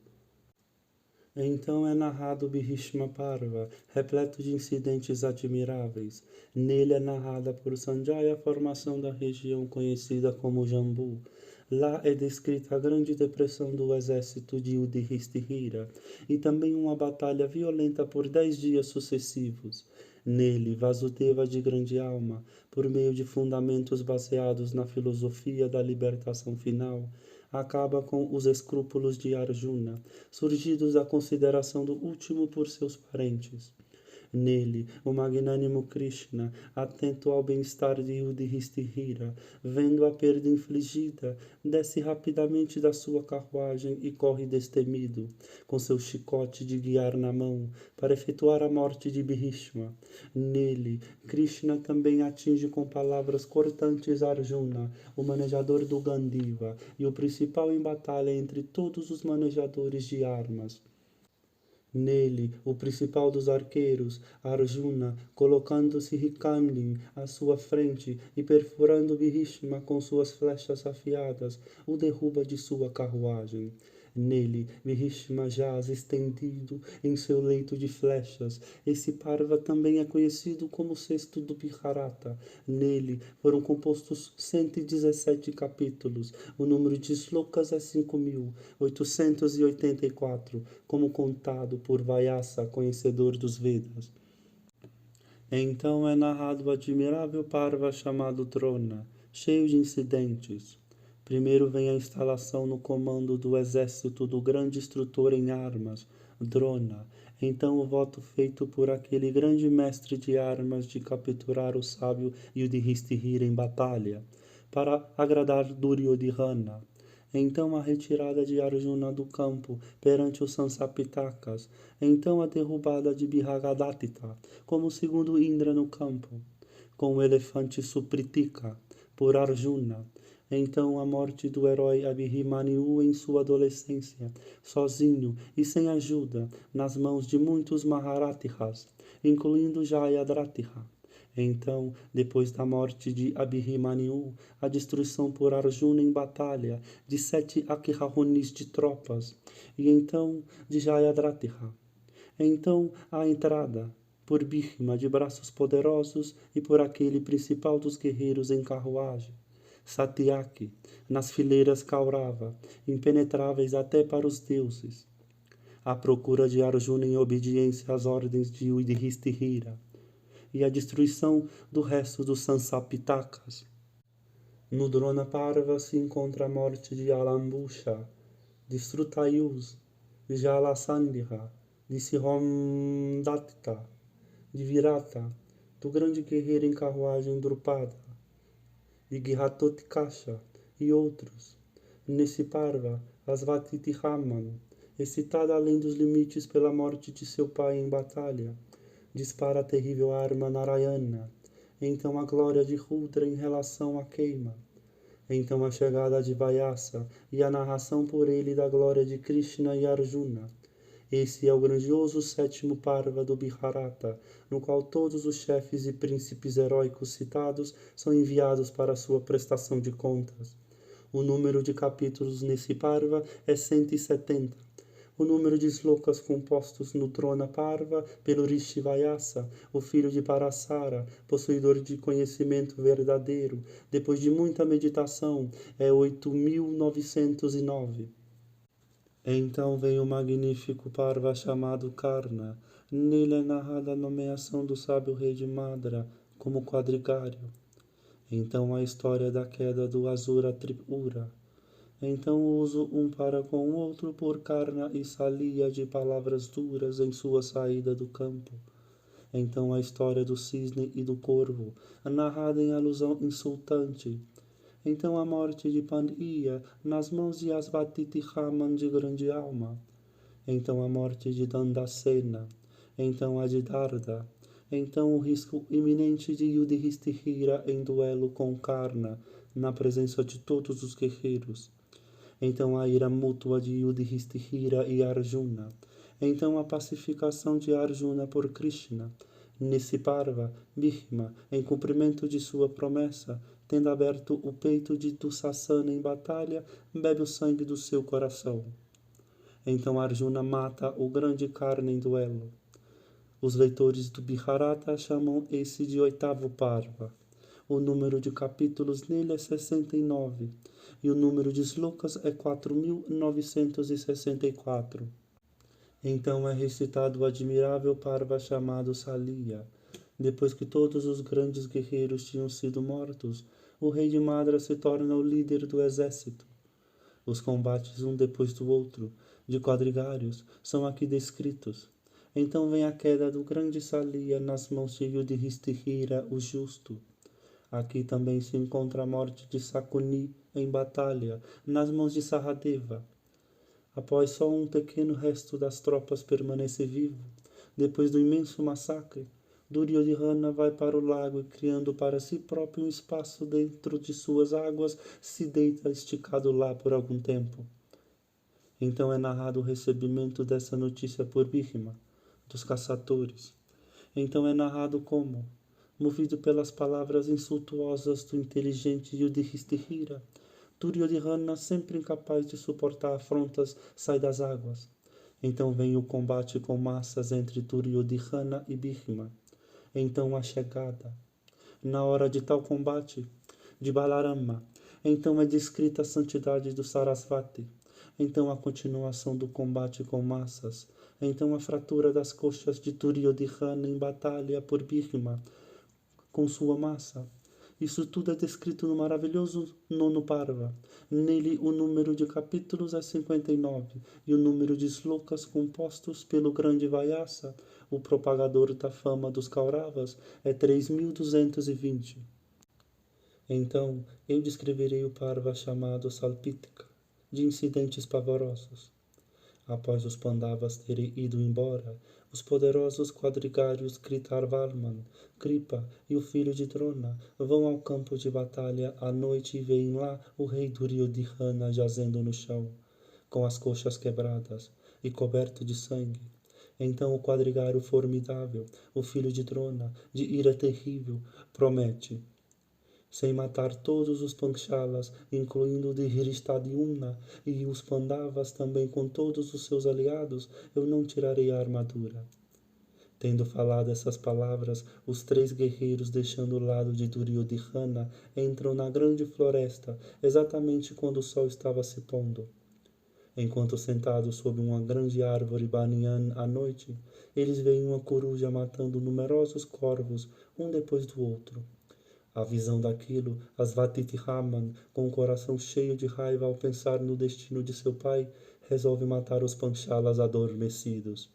Então é narrado o Bhishma Parva, repleto de incidentes admiráveis. Nele é narrada por Sanjaya a formação da região conhecida como Jambu. Lá é descrita a grande depressão do exército de Yudhishthira e também uma batalha violenta por 10 dias sucessivos. Nele, Vasudeva de grande alma, por meio de fundamentos baseados na filosofia da libertação final, acaba com os escrúpulos de Arjuna, surgidos da consideração do último por seus parentes. Nele, o magnânimo Krishna, atento ao bem-estar de Yudhishthira, vendo a perda infligida, desce rapidamente da sua carruagem e corre destemido, com seu chicote de guiar na mão, para efetuar a morte de Bhishma. Nele, Krishna também atinge com palavras cortantes Arjuna, o manejador do Gandiva, e o principal em batalha entre todos os manejadores de armas. Nele, o principal dos arqueiros, Arjuna, colocando-se Rikamlin à sua frente e perfurando Bhishma com suas flechas afiadas, o derruba de sua carruagem. Nele, Bhishma jaz estendido em seu leito de flechas. Esse Parva também é conhecido como sexto do Bharata. Nele foram compostos 117 capítulos. O número de slokas é 5.884, como contado por Vyasa, conhecedor dos Vedas. Então é narrado o admirável Parva chamado Drona, cheio de incidentes. Primeiro vem a instalação no comando do exército do grande instrutor em armas, Drona. Então o voto feito por aquele grande mestre de armas de capturar o sábio Yudhishthira em batalha, para agradar Duryodhana. Então a retirada de Arjuna do campo perante os Sansapitakas. Então a derrubada de Bihagadatita, como segundo Indra no campo, com o elefante Supritika, por Arjuna. Então a morte do herói Abhimanyu em sua adolescência, sozinho e sem ajuda, nas mãos de muitos Maharatihas, incluindo Jayadratha. Então, depois da morte de Abhimanyu, a destruição por Arjuna em batalha de 7 Akharonis de tropas, e então de Jayadratha. Então a entrada, por Bhishma de braços poderosos e por aquele principal dos guerreiros em carruagem, Satyaki, nas fileiras Kaurava, impenetráveis até para os deuses. A procura de Arjuna em obediência às ordens de Yudhishthira e a destruição do resto dos Sansapitakas. No Drona Parva se encontra a morte de Alambusha, de Srutayus, de Jalasandha, de Sihomdatta, de Virata, do grande guerreiro em carruagem Drupada, de Gihatotkasha e outros. Nesse Parva, Asvatiti Raman, excitada além dos limites pela morte de seu pai em batalha, dispara a terrível arma Narayana. Então a glória de Rudra em relação à queima. Então a chegada de Vyasa e a narração por ele da glória de Krishna e Arjuna. Esse é o grandioso sétimo Parva do Bharata, no qual todos os chefes e príncipes heróicos citados são enviados para sua prestação de contas. O número de capítulos nesse Parva é 170. O número de slokas compostos no Drona Parva pelo Rishi Vyasa, o filho de Parasara, possuidor de conhecimento verdadeiro, depois de muita meditação, é 8.909. Então vem o magnífico Parva chamado Karna. Nele é narrada a nomeação do sábio rei de Madra como quadrigário. Então a história da queda do Asura Tripura. Então uso um para com o outro por Karna e salia de palavras duras em sua saída do campo. Então a história do cisne e do corvo, narrada em alusão insultante. Então a morte de Pandya nas mãos de Asvatiti Raman de grande alma. Então a morte de Dandasena. Então a de Darda. Então o risco iminente de Yudhishthira em duelo com Karna, na presença de todos os guerreiros. Então a ira mútua de Yudhishthira e Arjuna. Então a pacificação de Arjuna por Krishna. Nesse Parva, Bhishma, em cumprimento de sua promessa, tendo aberto o peito de Dussasana em batalha, bebe o sangue do seu coração. Então Arjuna mata o grande Karna em duelo. Os leitores do Bharata chamam esse de oitavo Parva. O número de capítulos nele é 69, e o número de slokas é 4.964. Então é recitado o admirável Parva chamado Salia. Depois que todos os grandes guerreiros tinham sido mortos, o rei de Madra se torna o líder do exército. Os combates um depois do outro, de quadrigários, são aqui descritos. Então vem a queda do grande Salia nas mãos de Yudhishthira, o justo. Aqui também se encontra a morte de Sakuni em batalha, nas mãos de Sahadeva. Após só um pequeno resto das tropas permanecer vivo, depois do imenso massacre, Duryodhana vai para o lago e, criando para si próprio um espaço dentro de suas águas, se deita esticado lá por algum tempo. Então é narrado o recebimento dessa notícia por Bhishma, dos caçadores. Então é narrado como, movido pelas palavras insultuosas do inteligente Yudhishthira, Duryodhana, sempre incapaz de suportar afrontas, sai das águas. Então vem o combate com massas entre Duryodhana e Bhishma. Então a chegada. Na hora de tal combate, de Balarama, então é descrita a santidade do Sarasvati. Então a continuação do combate com massas. Então a fratura das coxas de Duryodhana em batalha por Bhishma com sua massa. Isso tudo é descrito no maravilhoso nono Parva. Nele o número de capítulos é 59 e o número de slokas compostos pelo grande Vyasa, o propagador da fama dos Kauravas, é 3220. Então eu descreverei o Parva chamado Salpitika, de incidentes pavorosos. Após os Pandavas terem ido embora, os poderosos quadrigários Kritarvarman, Kripa e o filho de Drona vão ao campo de batalha à noite e veem lá o rei Duryodhana jazendo no chão, com as coxas quebradas e coberto de sangue. Então o quadrigário formidável, o filho de Drona, de ira terrível, promete: sem matar todos os Panchalas, incluindo o de Dhristadyumna e os Pandavas também com todos os seus aliados, eu não tirarei a armadura. Tendo falado essas palavras, os 3 guerreiros, deixando o lado de Duryodhana, entram na grande floresta, exatamente quando o sol estava se pondo. Enquanto sentados sob uma grande árvore banyan à noite, eles veem uma coruja matando numerosos corvos, um depois do outro. A visão daquilo, Asvatiti Raman, com o coração cheio de raiva ao pensar no destino de seu pai, resolve matar os Panchalas adormecidos.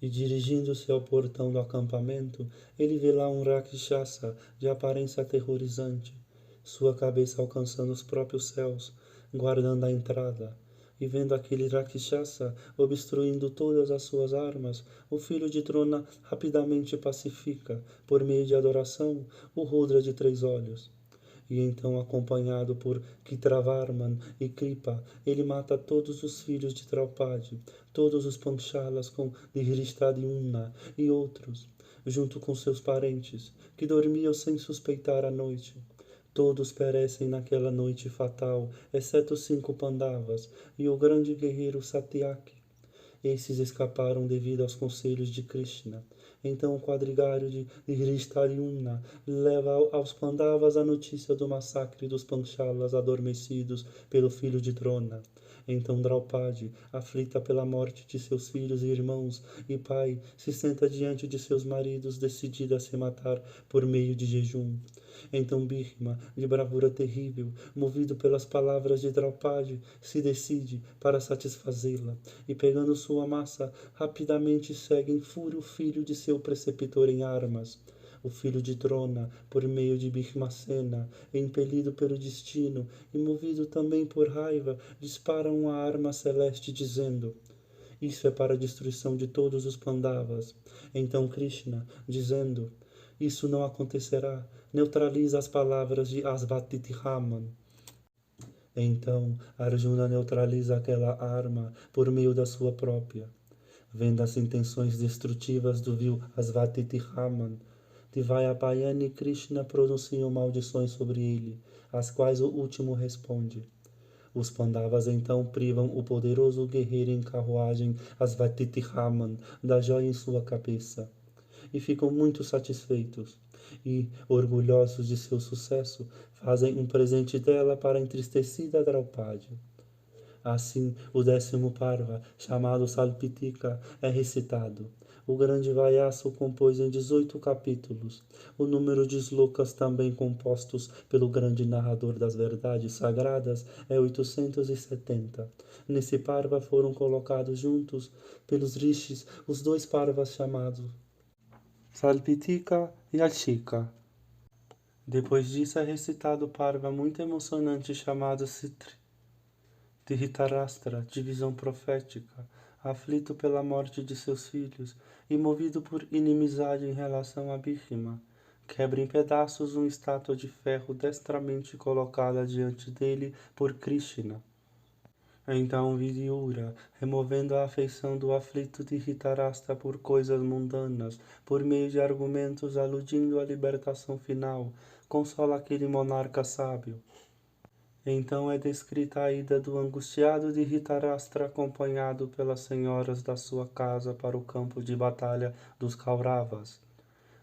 E dirigindo-se ao portão do acampamento, ele vê lá um Rakshasa de aparência aterrorizante, sua cabeça alcançando os próprios céus, guardando a entrada. E vendo aquele Rakshasa obstruindo todas as suas armas, o filho de Drona rapidamente pacifica, por meio de adoração, o Rudra de 3 olhos. E então, acompanhado por Kitravarman e Kripa, ele mata todos os filhos de Draupadi, todos os Panchalas com Dhristadyumna e outros, junto com seus parentes, que dormiam sem suspeitar a noite. Todos perecem naquela noite fatal, exceto 5 Pandavas e o grande guerreiro Satyaki. Esses escaparam devido aos conselhos de Krishna. Então o quadrigário de Dhristadyumna leva aos Pandavas a notícia do massacre dos Panchalas adormecidos pelo filho de Drona. Então Draupadi, aflita pela morte de seus filhos e irmãos e pai, se senta diante de seus maridos, decidida a se matar por meio de jejum. Então Bhishma, de bravura terrível, movido pelas palavras de Draupadi, se decide para satisfazê-la, e pegando sua massa, rapidamente segue em fúria o filho de seu preceptor em armas. O filho de Drona, por meio de Bhishmasena, impelido pelo destino e movido também por raiva, dispara uma arma celeste dizendo: isso é para a destruição de todos os Pandavas. Então Krishna, dizendo: isso não acontecerá, neutraliza as palavras de Asvatiti Raman. Então Arjuna neutraliza aquela arma por meio da sua própria. Vendo as intenções destrutivas do vil Asvatiti Raman, Devayapayana e Krishna pronunciam maldições sobre ele, as quais o último responde. Os Pandavas então privam o poderoso guerreiro em carruagem Asvatiti Raman da joia em sua cabeça, e ficam muito satisfeitos, e, orgulhosos de seu sucesso, fazem um presente dela para a entristecida Draupadi. Assim, o 10º Parva, chamado Salpitika, é recitado. O grande Vyasa o compôs em 18 capítulos. O número de slokas também compostos pelo grande narrador das verdades sagradas é 870. Nesse Parva foram colocados juntos pelos rishis os 2 Parvas chamados Salpitika e Ashika. Depois disso é recitado o Parva muito emocionante chamado Sitri, de Dhritarashtra, de visão profética, aflito pela morte de seus filhos e movido por inimizade em relação a Bhishma, quebra em pedaços uma estátua de ferro destramente colocada diante dele por Krishna. Então Vidyura, removendo a afeição do aflito de Dhritarashtra por coisas mundanas, por meio de argumentos aludindo à libertação final, consola aquele monarca sábio. Então é descrita a ida do angustiado de Dhritarashtra acompanhado pelas senhoras da sua casa para o campo de batalha dos Kauravas.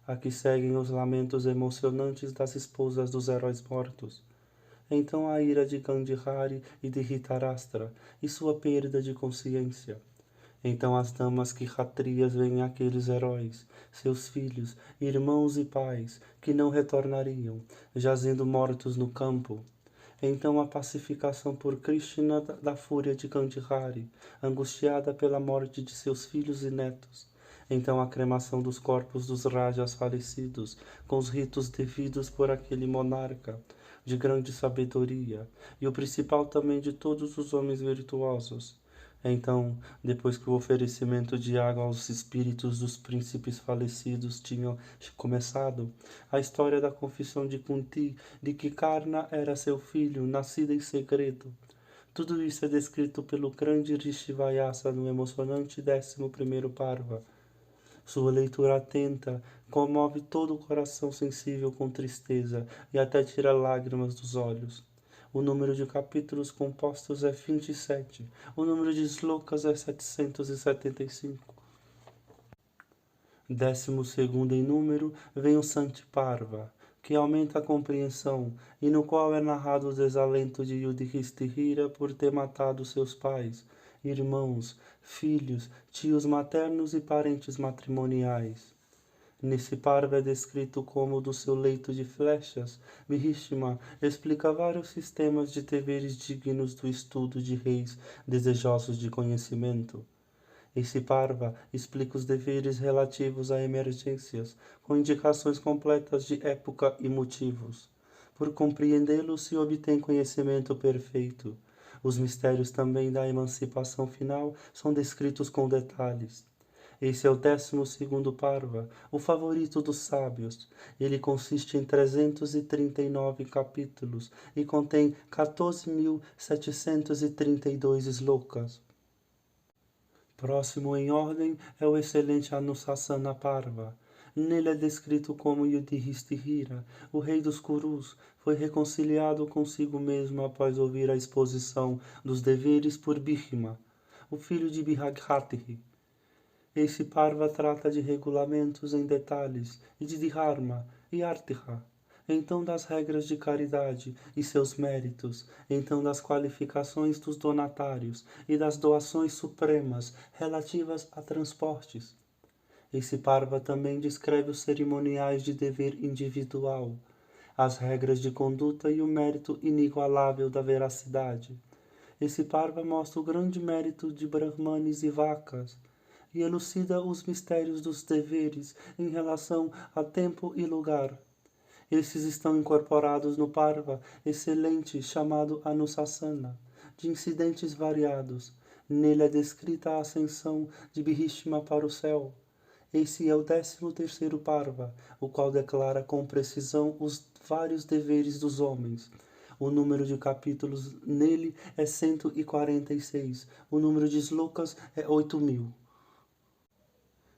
Aqui seguem os lamentos emocionantes das esposas dos heróis mortos. Então a ira de Gandhari e de Dhritarashtra e sua perda de consciência. Então as damas Kshatriyas veem aqueles heróis, seus filhos, irmãos e pais, que não retornariam, jazendo mortos no campo. Então a pacificação por Krishna da fúria de Gandhari, angustiada pela morte de seus filhos e netos. Então a cremação dos corpos dos rajas falecidos, com os ritos devidos por aquele monarca, de grande sabedoria, e o principal também de todos os homens virtuosos. Então, depois que o oferecimento de água aos espíritos dos príncipes falecidos tinha começado, a história da confissão de Kunti, de que Karna era seu filho, nascido em segredo. Tudo isso é descrito pelo grande Rishi Vyasa no emocionante 11º Parva. Sua leitura atenta comove todo o coração sensível com tristeza e até tira lágrimas dos olhos. O número de capítulos compostos é 27. O número de slokas é 775. 12º em número vem o Santi Parva, que aumenta a compreensão e no qual é narrado o desalento de Yudhishthira por ter matado seus pais, irmãos, filhos, tios maternos e parentes matrimoniais. Nesse parva é descrito como do seu leito de flechas, Bhishma explica vários sistemas de deveres dignos do estudo de reis desejosos de conhecimento. Esse parva explica os deveres relativos a emergências, com indicações completas de época e motivos. Por compreendê-lo se obtém conhecimento perfeito. Os mistérios também da emancipação final são descritos com detalhes. Esse é o 12º Parva, o favorito dos sábios. Ele consiste em 339 capítulos e contém 14.732 slokas. Próximo em ordem é o excelente Anushasana Parva. Nele é descrito como Yudhishthira, o rei dos Kurus, foi reconciliado consigo mesmo após ouvir a exposição dos deveres por Bhishma, o filho de Bhagirathi. Esse Parva trata de regulamentos em detalhes, e de Dharma e Artha, então das regras de caridade e seus méritos, então das qualificações dos donatários e das doações supremas relativas a transportes. Esse Parva também descreve os cerimoniais de dever individual, as regras de conduta e o mérito inigualável da veracidade. Esse Parva mostra o grande mérito de Brahmanes e vacas, e elucida os mistérios dos deveres em relação a tempo e lugar. Esses estão incorporados no Parva excelente chamado Anushasana, de incidentes variados. Nele é descrita a ascensão de Bhishma para o céu. Esse é o 13º Parva, o qual declara com precisão os vários deveres dos homens. O número de capítulos nele é 146. O número de slokas é 8.000.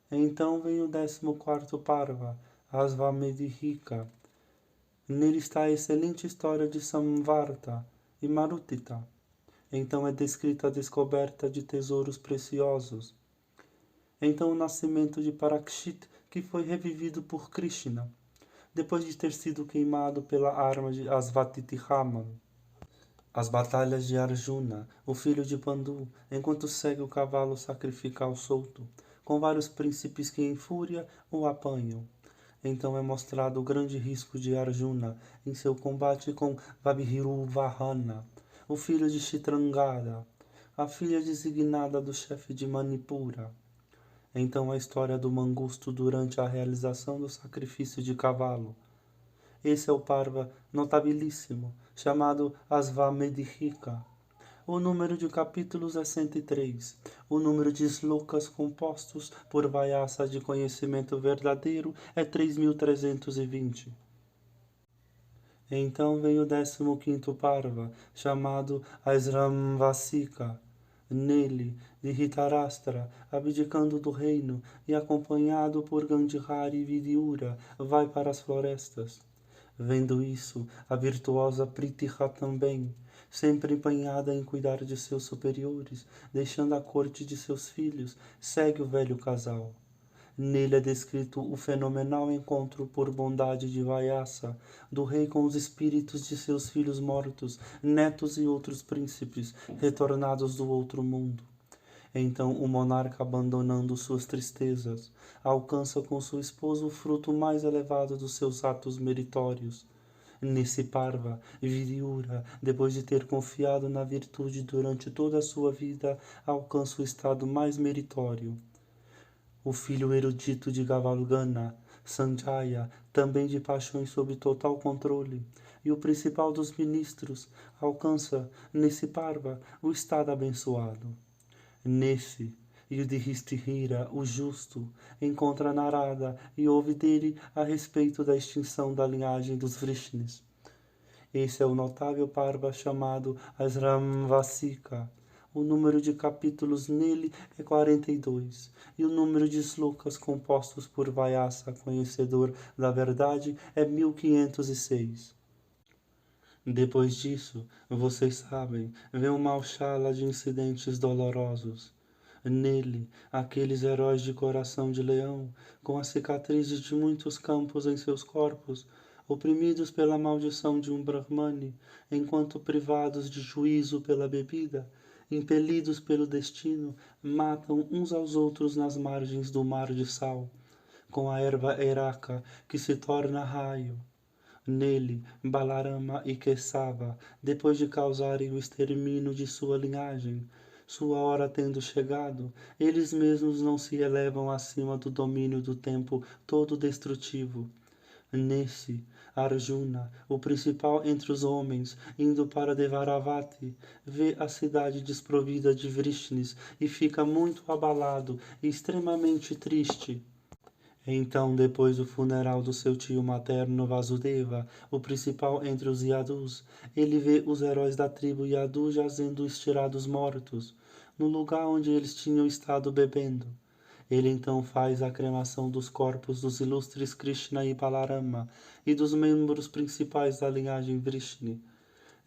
Então vem o 14º Parva, Asvamedhika. Nele está a excelente história de Samvarta e Marutita. Então é descrita a descoberta de tesouros preciosos. Então o nascimento de Parakshit, que foi revivido por Krishna, depois de ter sido queimado pela arma de Asvatithama. As batalhas de Arjuna, o filho de Pandu, enquanto segue o cavalo sacrificial solto, com vários príncipes que em fúria o apanham. Então é mostrado o grande risco de Arjuna em seu combate com Vabhiruvahana, o filho de Chitrangada, a filha designada do chefe de Manipura. Então a história do Mangusto durante a realização do sacrifício de cavalo. Esse é o Parva notabilíssimo, chamado Asvamedhika. O número de capítulos é 103. O número de slokas compostos por Vyasa de conhecimento verdadeiro é 3.320. Então vem o 15º Parva, chamado Asramvasika. Nele, de Dhritarashtra, abdicando do reino e acompanhado por Gandhari e Vidyura, vai para as florestas. Vendo isso, a virtuosa Pritha também, sempre empenhada em cuidar de seus superiores, deixando a corte de seus filhos, segue o velho casal. Nele é descrito o fenomenal encontro por bondade de Vyasa, do rei com os espíritos de seus filhos mortos, netos e outros príncipes, retornados do outro mundo. Então o monarca, abandonando suas tristezas, alcança com seu esposo o fruto mais elevado dos seus atos meritórios. Nisiparva, Viriura, depois de ter confiado na virtude durante toda a sua vida, alcança o estado mais meritório. O filho erudito de Gavalgana, Sanjaya, também de paixões sob total controle, e o principal dos ministros, alcança, Nisiparva, o estado abençoado. Nesse, Yudhishthira, o justo, encontra Narada e ouve dele a respeito da extinção da linhagem dos Vrishnis. Esse é o notável Parva chamado Asramvasika. O número de capítulos nele é 42, e o número de slokas compostos por Vyasa, conhecedor da verdade, é 1506. Depois disso, vocês sabem, vem uma alchala de incidentes dolorosos. Nele, aqueles heróis de coração de leão, com as cicatrizes de muitos campos em seus corpos, oprimidos pela maldição de um Brahmane, enquanto privados de juízo pela bebida, impelidos pelo destino, matam uns aos outros nas margens do mar de sal, com a erva eraca que se torna raio. Nele, Balarama e Kesava, depois de causarem o extermínio de sua linhagem, sua hora tendo chegado, eles mesmos não se elevam acima do domínio do tempo todo destrutivo. Nesse, Arjuna, o principal entre os homens, indo para Devaravati, vê a cidade desprovida de Vrishnis e fica muito abalado e extremamente triste. Então, depois do funeral do seu tio materno Vasudeva, o principal entre os Yadus, ele vê os heróis da tribo Yadu jazendo estirados mortos, no lugar onde eles tinham estado bebendo. Ele então faz a cremação dos corpos dos ilustres Krishna e Balarama e dos membros principais da linhagem Vrishni.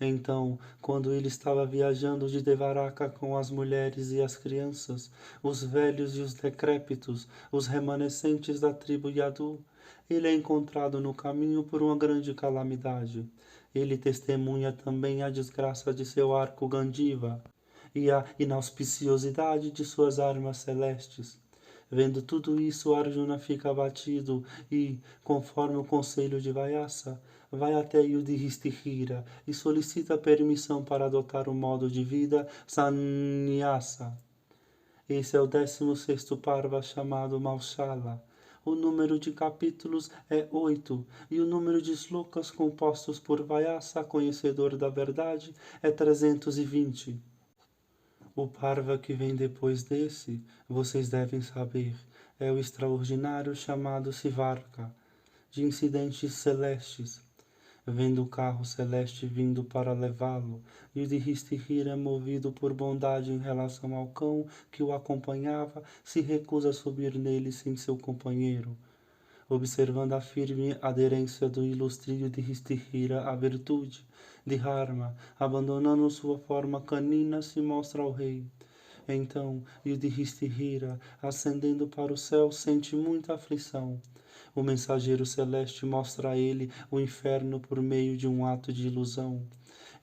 Então, quando ele estava viajando de Devaraka com as mulheres e as crianças, os velhos e os decrépitos, os remanescentes da tribo Yadu, ele é encontrado no caminho por uma grande calamidade. Ele testemunha também a desgraça de seu arco Gandiva e a inauspiciosidade de suas armas celestes. Vendo tudo isso, Arjuna fica abatido e, conforme o conselho de Vyasa, vai até Yudhishthira e solicita permissão para adotar o modo de vida sannyasa. Esse é o 16º Parva chamado Maushala. O número de capítulos é 8 e o número de slokas compostos por Vyasa, conhecedor da verdade, é 320. O Parva que vem depois desse, vocês devem saber, é o extraordinário chamado Sivarka, de incidentes celestes. Vendo o carro celeste vindo para levá-lo, Yudhishthira, movido por bondade em relação ao cão que o acompanhava, se recusa a subir nele sem seu companheiro. Observando a firme aderência do ilustre Yudhishthira à virtude, Dharma, abandonando sua forma canina, se mostra ao rei. Então, Yudhishthira, ascendendo para o céu, sente muita aflição. O mensageiro celeste mostra a ele o inferno por meio de um ato de ilusão.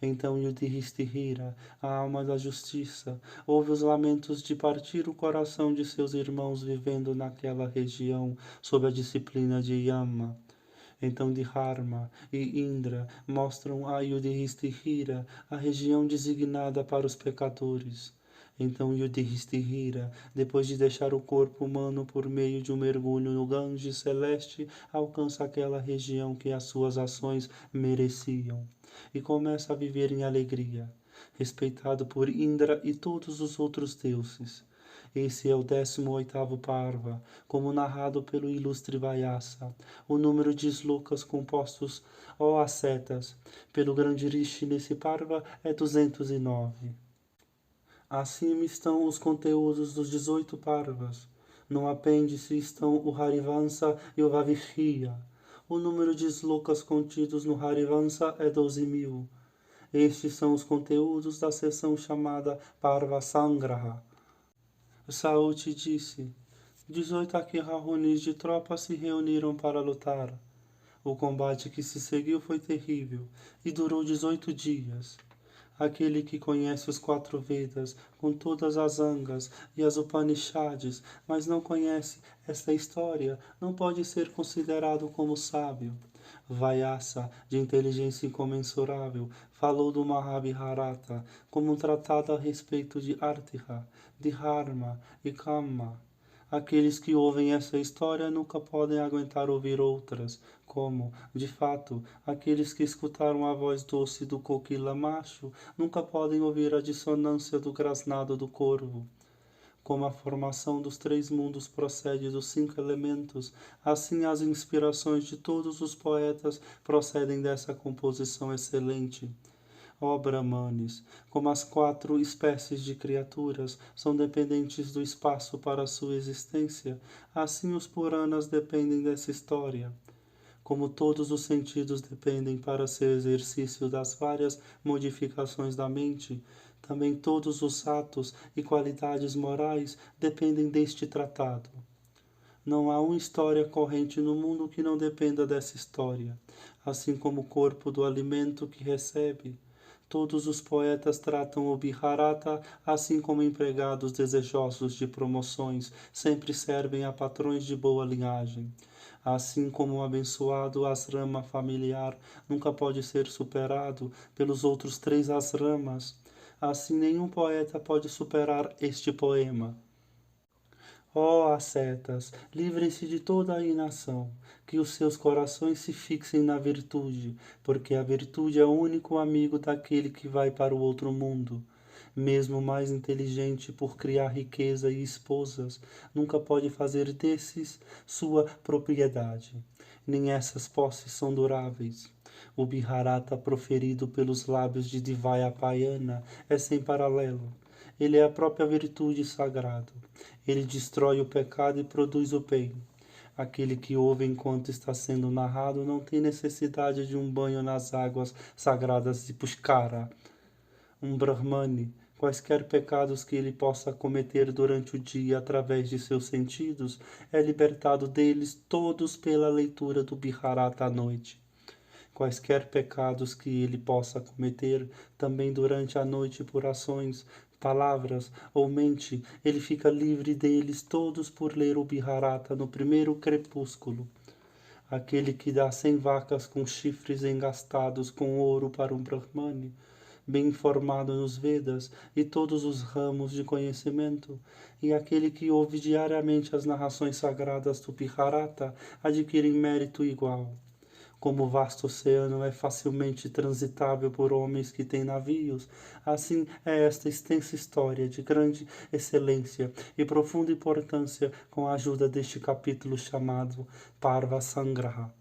Então Yudhishthira, a alma da justiça, ouve os lamentos de partir o coração de seus irmãos vivendo naquela região sob a disciplina de Yama. Então Dharma e Indra mostram a Yudhishthira a região designada para os pecadores. Então Yudhishthira, depois de deixar o corpo humano por meio de um mergulho no Ganges celeste, alcança aquela região que as suas ações mereciam e começa a viver em alegria, respeitado por Indra e todos os outros deuses. Esse é o 18º Parva, como narrado pelo ilustre Vyasa. O número de slokas compostos ou ascetas pelo grande Rishi nesse Parva é 209. Acima estão os conteúdos dos 18 Parvas. No apêndice estão o Harivansa e o Vavihriya. O número de slokas contidos no Harivansa é 12.000. Estes são os conteúdos da sessão chamada Parva Sangraha. Saúde disse: 18 Akirahunis de tropas se reuniram para lutar. O combate que se seguiu foi terrível e durou 18 dias. Aquele que conhece os 4 Vedas, com todas as Angas e as Upanishads, mas não conhece esta história, não pode ser considerado como sábio. Vyasa, de inteligência incomensurável, falou do Mahabharata como um tratado a respeito de Artha, de Dharma e Kama. Aqueles que ouvem essa história nunca podem aguentar ouvir outras, como, de fato, aqueles que escutaram a voz doce do coquila macho nunca podem ouvir a dissonância do grasnado do corvo. Como a formação dos 3 mundos procede dos 5 elementos, assim as inspirações de todos os poetas procedem dessa composição excelente. Ó Brahmanes, como as 4 espécies de criaturas são dependentes do espaço para sua existência, assim os Puranas dependem dessa história. Como todos os sentidos dependem para seu exercício das várias modificações da mente, também todos os atos e qualidades morais dependem deste tratado. Não há uma história corrente no mundo que não dependa dessa história, assim como o corpo do alimento que recebe. Todos os poetas tratam o Bharata, assim como empregados desejosos de promoções sempre servem a patrões de boa linhagem. Assim como o abençoado asrama familiar nunca pode ser superado pelos outros 3 asramas, assim nenhum poeta pode superar este poema. Ó ascetas, livrem-se de toda a inação, que os seus corações se fixem na virtude, porque a virtude é o único amigo daquele que vai para o outro mundo. Mesmo o mais inteligente, por criar riqueza e esposas, nunca pode fazer desses sua propriedade. Nem essas posses são duráveis. O Bharata proferido pelos lábios de Divayapayana é sem paralelo. Ele é a própria virtude sagrada. Ele destrói o pecado e produz o bem. Aquele que ouve enquanto está sendo narrado não tem necessidade de um banho nas águas sagradas de Pushkara. Um Brahmane, quaisquer pecados que ele possa cometer durante o dia através de seus sentidos, é libertado deles todos pela leitura do Bharata à noite. Quaisquer pecados que ele possa cometer também durante a noite por ações, palavras ou mente, ele fica livre deles todos por ler o Bharata no primeiro crepúsculo. Aquele que dá 100 vacas com chifres engastados com ouro para um Brahmane, bem informado nos Vedas e todos os ramos de conhecimento, e aquele que ouve diariamente as narrações sagradas do Bharata adquire mérito igual. Como o vasto oceano é facilmente transitável por homens que têm navios, assim é esta extensa história de grande excelência e profunda importância com a ajuda deste capítulo chamado Parva Sangraha.